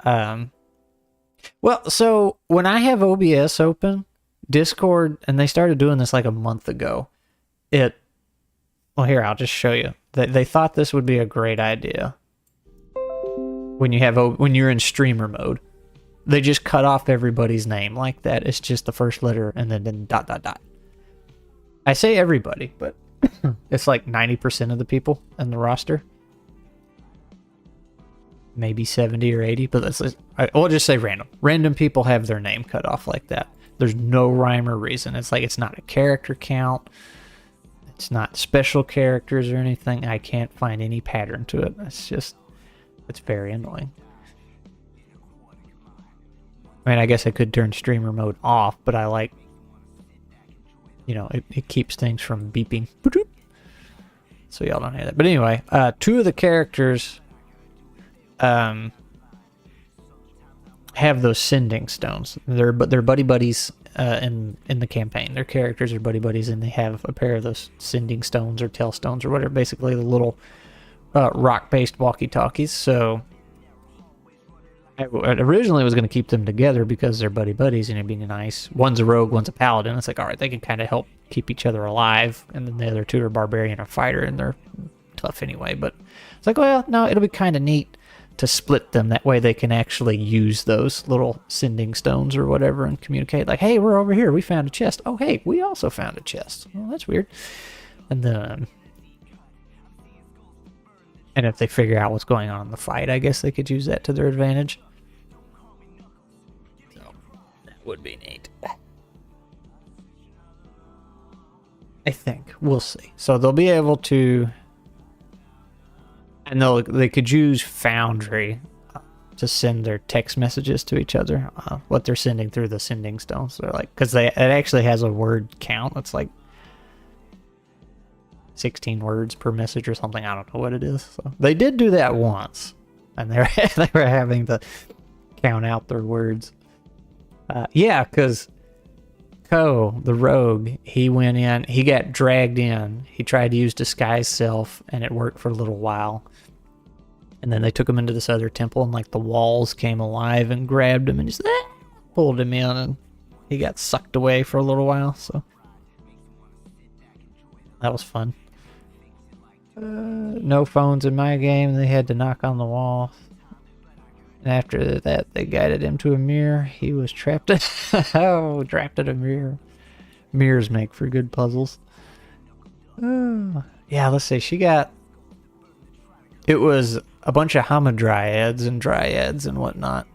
Well, so when I have OBS open, Discord, and they started doing this like a month ago, well, here, I'll just show you. They thought this would be a great idea. When you're in streamer mode, they just cut off everybody's name like that. It's just the first letter and then ... I say everybody, but it's like 90% of the people in the roster. Maybe 70 or 80, but we'll just say random. Random people have their name cut off like that. There's no rhyme or reason. It's like it's not a character count. It's not special characters or anything. I can't find any pattern to it. It's very annoying. I mean, I guess I could turn streamer mode off, but I like, it keeps things from beeping. So y'all don't hear that. But anyway, 2 of the characters have those sending stones. They're buddy buddies in the campaign. Their characters are buddy buddies, and they have a pair of those sending stones or tail stones or whatever. Basically, the little rock-based walkie-talkies. So I originally was going to keep them together because they're buddy buddies and it'd be nice. One's a rogue, one's a paladin. It's like, all right, they can kind of help keep each other alive, and then the other 2 are barbarian or fighter, and they're tough anyway. But it's like, well, no, it'll be kind of neat to split them. That way they can actually use those little sending stones or whatever and communicate. Like, hey, we're over here. We found a chest. Oh, hey, we also found a chest. Well, that's weird. And then, and if they figure out what's going on in the fight, I guess they could use that to their advantage. So that would be neat. I think. We'll see. So they'll be able to, and they could use Foundry to send their text messages to each other, what they're sending through the sending stones. They're like, because it actually has a word count. It's like 16 words per message or something. I don't know what it is. So they did do that once, and they were having to count out their words. Yeah, because Ko, the rogue, he went in, he got dragged in. He tried to use disguise self, and it worked for a little while. And then they took him into this other temple, and like the walls came alive and grabbed him and just pulled him in, and he got sucked away for a little while. So that was fun. No phones in my game. They had to knock on the wall. And after that, they guided him to a mirror. He was trapped in trapped in a mirror. Mirrors make for good puzzles. Yeah, let's see. It was a bunch of hamadryads and dryads and whatnot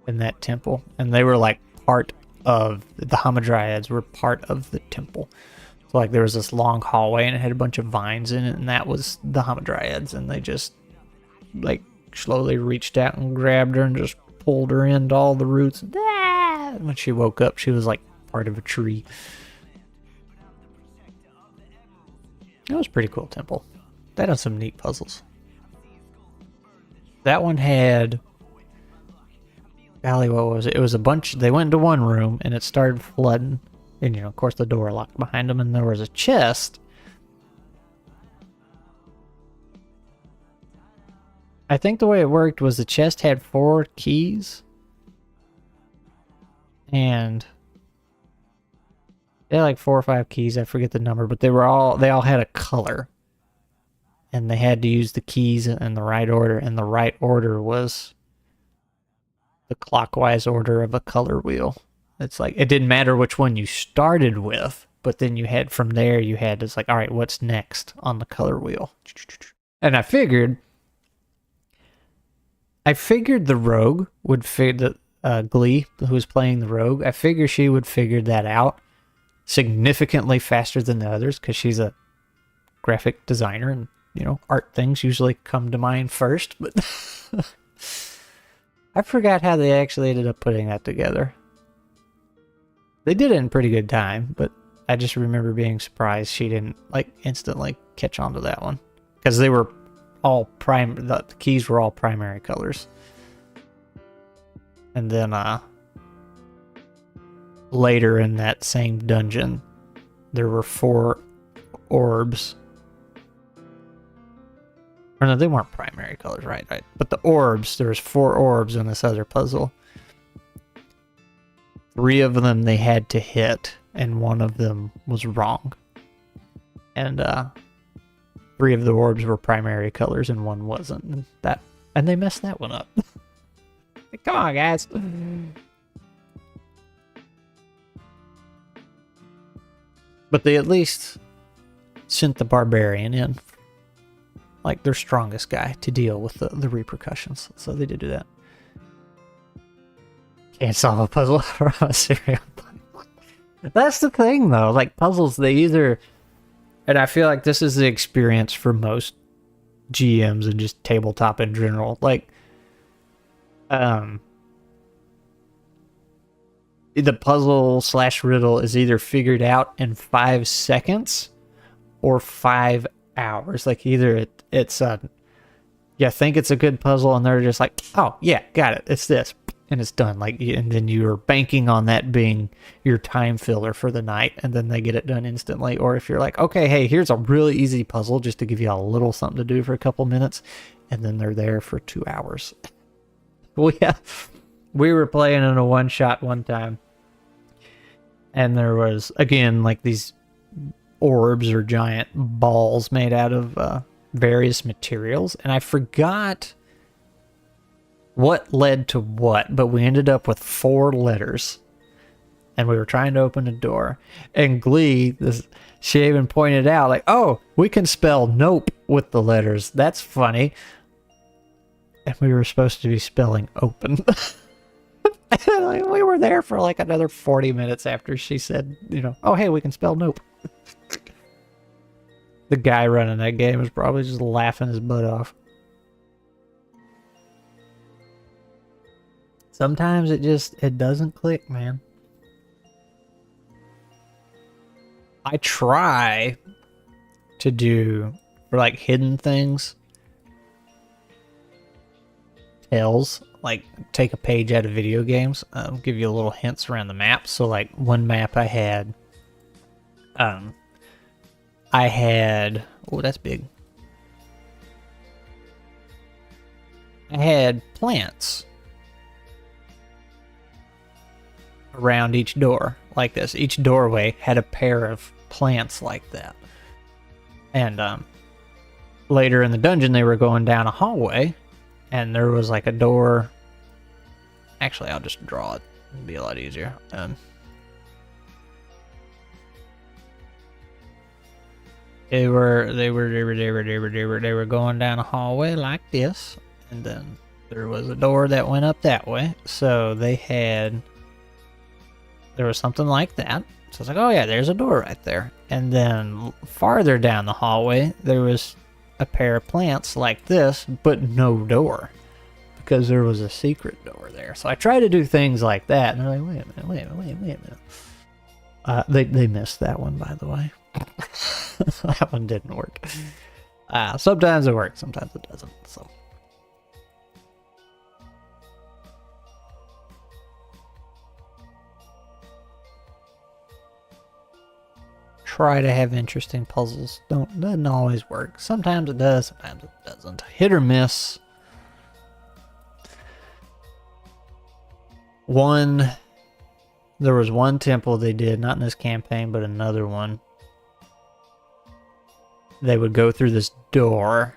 in that temple. And they were like the hamadryads were part of the temple. So like there was this long hallway and it had a bunch of vines in it, and that was the hamadryads. And they just like slowly reached out and grabbed her and just pulled her into all the roots. When she woke up, she was like part of a tree. That was a pretty cool temple. That had some neat puzzles. That one had, golly, what was it? It was a bunch. They went into one room and it started flooding, and of course the door locked behind them, and there was a chest. I think the way it worked was the chest had 4 keys, and they had like 4 or 5 keys. I forget the number, but they all had a color, and they had to use the keys in the right order, and the right order was the clockwise order of a color wheel. It's like it didn't matter which one you started with, but then you had from there it's like, all right, what's next on the color wheel? And I figured the rogue would figure Glee, who was playing the rogue, I figure she would figure that out significantly faster than the others, because she's a graphic designer, and art things usually come to mind first. But I forgot how they actually ended up putting that together. They did it in pretty good time, but I just remember being surprised she didn't like instantly catch on to that one, because they were all the keys were all primary colors. And then later in that same dungeon, there were 4 orbs. Or no, they weren't primary colors, right? But the orbs, there was 4 orbs in this other puzzle. 3 of them they had to hit, and 1 of them was wrong. And 3 of the orbs were primary colors, and 1 wasn't. And they messed that one up. Come on, guys. But they at least sent the barbarian in, like their strongest guy, to deal with the repercussions. So they did do that. Can't solve a puzzle from a cereal box. That's the thing, though. Like, puzzles, they either... And I feel like this is the experience for most GMs and just tabletop in general. Like, the puzzle / riddle is either figured out in 5 seconds or 5 hours. Like, either it's you think it's a good puzzle and they're just like, oh yeah, got it, it's this, and it's done. Like, and then you're banking on that being your time filler for the night, and then they get it done instantly. Or if you're like, okay, hey, here's a really easy puzzle just to give you a little something to do for a couple minutes, and then they're there for 2 hours. We were playing in a one-shot one time, and there was, again, like these orbs or giant balls made out of various materials, and I forgot what led to what, but we ended up with 4 letters, and we were trying to open a door, and Glee, she even pointed out, like, oh, we can spell nope with the letters, that's funny. And we were supposed to be spelling open. We were there for like another 40 minutes after she said, oh, hey, we can spell nope. The guy running that game was probably just laughing his butt off. Sometimes it doesn't click, man. I try to do, for like hidden things, tells, like take a page out of video games, give you a little hints around the map. So like one map I had, oh, that's big. I had plants around each door like this. Each doorway had a pair of plants like that. And later in the dungeon, they were going down a hallway, and there was like a door. Actually, I'll just draw it. It'd be a lot easier. They were going down a hallway like this, and then there was a door that went up that way. So there was something like that. So I was like, oh yeah, there's a door right there. And then farther down the hallway, there was a pair of plants like this, but no door, because there was a secret door there. So I try to do things like that, and they're like, wait a minute. They missed that one, by the way. That one didn't work. Sometimes it works, sometimes it doesn't. So try to have interesting puzzles. Doesn't always work. Sometimes it does, sometimes it doesn't. Hit or miss. There was one temple they did, not in this campaign, but another one. They would go through this door,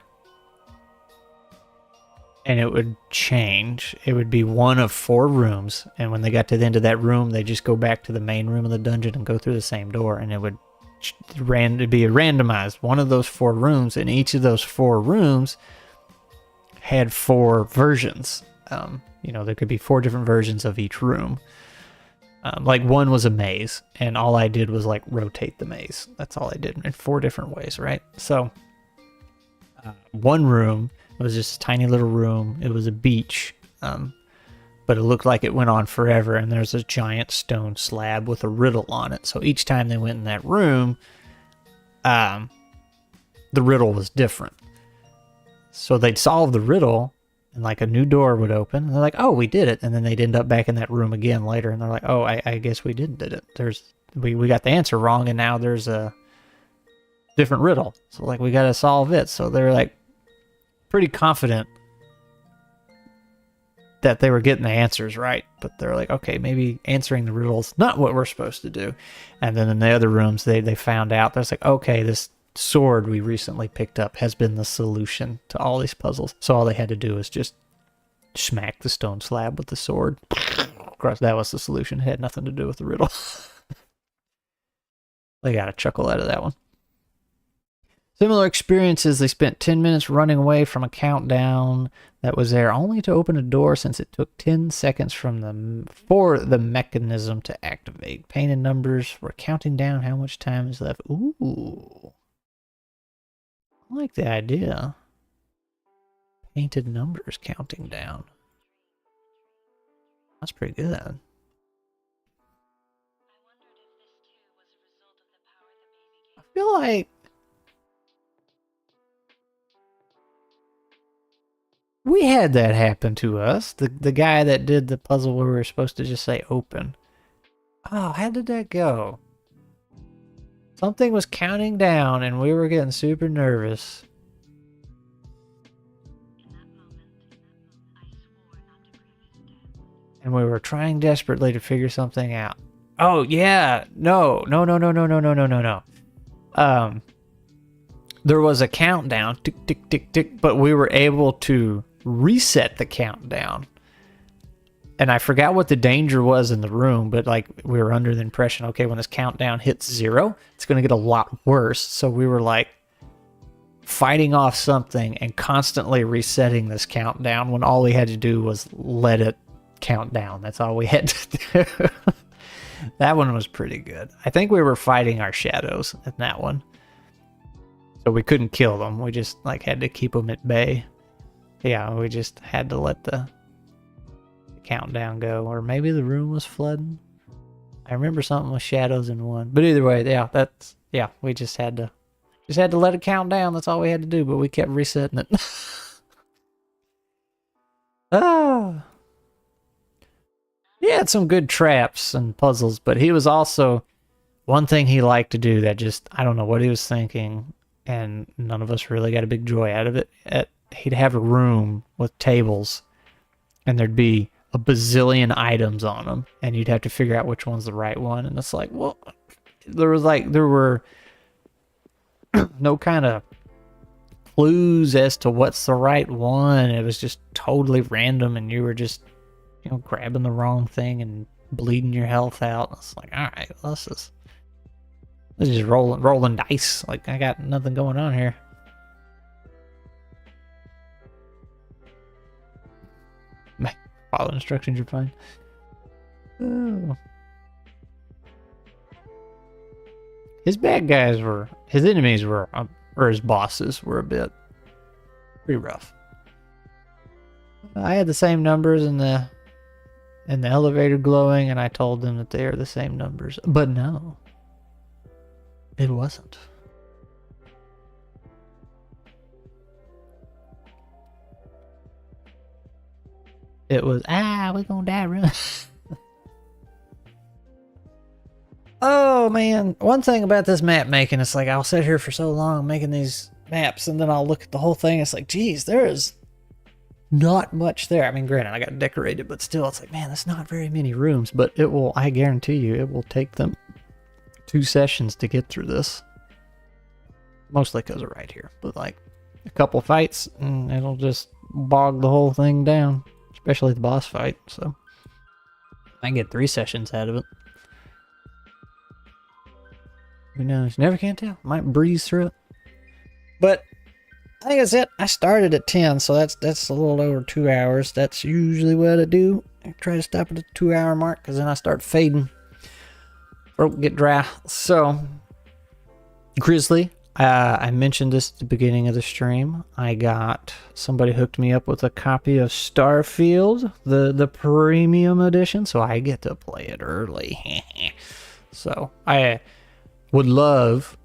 and it would change. It would be one of 4 rooms, and when they got to the end of that room, they just go back to the main room of the dungeon and go through the same door, and it would be randomized. One of those 4 rooms, and each of those 4 rooms had 4 versions. There could be 4 different versions of each room. Like one was a maze, and all I did was like rotate the maze. That's all I did in 4 different ways, right? So one room was just a tiny little room. It was a beach, but it looked like it went on forever, and there's a giant stone slab with a riddle on it. So each time they went in that room, the riddle was different. So they'd solve the riddle, and like a new door would open, and they're like, oh, we did it. And then they'd end up back in that room again later, and they're like, oh, I guess we did it. We got the answer wrong, and now there's a different riddle. So like we gotta solve it. So they're like pretty confident that they were getting the answers right, but they're like, okay, maybe answering the riddle's not what we're supposed to do. And then in the other rooms, they found out, there's like, okay, this sword we recently picked up has been the solution to all these puzzles. So all they had to do is just smack the stone slab with the sword. Of course, that was the solution. It had nothing to do with the riddle. They got a chuckle out of that one. Similar experiences, they spent 10 minutes running away from a countdown that was there only to open a door since it took 10 seconds for the mechanism to activate. Painted numbers were counting down how much time is left. Ooh. I like the idea. Painted numbers counting down. That's pretty good. I feel like we had that happen to us. The guy that did the puzzle where we were supposed to just say open. Oh, how did that go? Something was counting down and we were getting super nervous. And we were trying desperately to figure something out. Oh, yeah. No. There was a countdown, tick, tick, tick, tick, but we were able to reset the countdown. And I forgot what the danger was in the room, but like we were under the impression, okay, when this countdown hits 0, it's going to get a lot worse. So we were like fighting off something and constantly resetting this countdown when all we had to do was let it count down. That's all we had to do. That one was pretty good. I think we were fighting our shadows in that one. So we couldn't kill them. We just like had to keep them at bay. Yeah, we just had to let the countdown go. Or maybe the room was flooding. I remember something with shadows in one. But either way, yeah, we just had to let it count down. That's all we had to do, but we kept resetting it. Ah. He had some good traps and puzzles, but he was also one thing he liked to do that just, I don't know what he was thinking, and none of us really got a big joy out of it. He'd have a room with tables, and there'd be a bazillion items on them, and you'd have to figure out which one's the right one. And it's like, well, there were no kind of clues as to what's the right one. It was just totally random, and you were just, grabbing the wrong thing and bleeding your health out. It's like, all right, well, this is just rolling dice. Like, I got nothing going on here. Follow instructions, you're fine. Oh. His enemies were, or his bosses were a bit pretty rough. I had the same numbers in the elevator glowing, and I told them that they are the same numbers. But no, it wasn't. It was, we're gonna die, run. Oh, man. One thing about this map making, it's like I'll sit here for so long making these maps, and then I'll look at the whole thing. It's like, geez, there is not much there. I mean, granted, I got to decorate it, but still, it's like, man, that's not very many rooms. But it will, I guarantee you, it will take them 2 sessions to get through this. Mostly because of right here. But like a couple fights, and it'll just bog the whole thing down. Especially the boss fight. So I can get 3 sessions out of it. Who knows? Never can tell. Might breeze through it. But I think that's it. I started at 10, so that's a little over 2 hours. That's usually what I do. I try to stop at the 2-hour mark, because then I start fading. Throat get dry. So, Grizzly, I mentioned this at the beginning of the stream. Somebody hooked me up with a copy of Starfield, the premium edition, so I get to play it early. So, I would love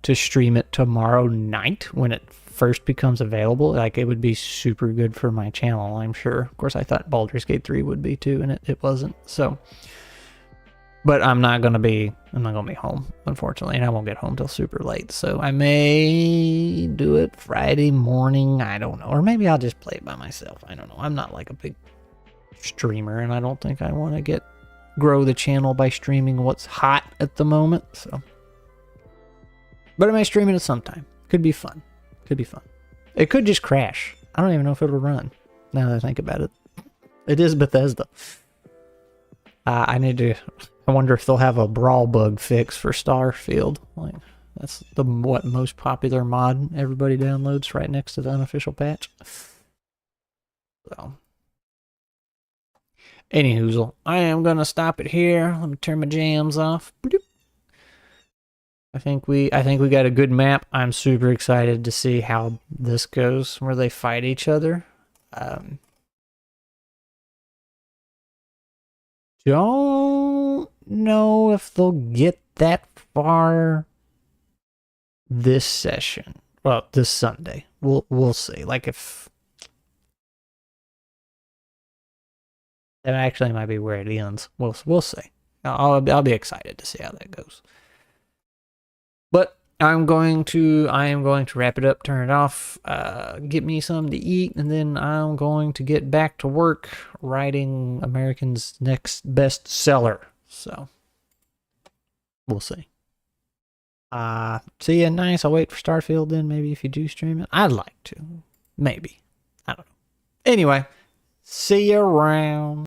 to stream it tomorrow night when it first becomes available. Like, it would be super good for my channel, I'm sure. Of course, I thought Baldur's Gate 3 would be too, and it wasn't. So, but I'm not gonna be home, unfortunately, and I won't get home till super late. So I may do it Friday morning. I don't know, or maybe I'll just play it by myself. I don't know. I'm not like a big streamer, and I don't think I want to grow the channel by streaming what's hot at the moment. So, but I may stream it sometime. Could be fun. Could be fun. It could just crash. I don't even know if it'll run, now that I think about it. It is Bethesda. I wonder if they'll have a brawl bug fix for Starfield. Like, that's the most popular mod everybody downloads right next to the unofficial patch. So, anywhoozle, I am gonna stop it here. Let me turn my jams off. I think we got a good map. I'm super excited to see how this goes, where they fight each other. Don't know if they'll get that far this session. Well, this Sunday. We'll see. Like, if that actually might be where it ends. We'll see. I'll be excited to see how that goes. But I am going to wrap it up, turn it off, get me something to eat, and then I'm going to get back to work writing American's next bestseller. So, we'll see. See ya, nice. I'll wait for Starfield then, maybe, if you do stream it. I'd like to. Maybe. I don't know. Anyway, see you around.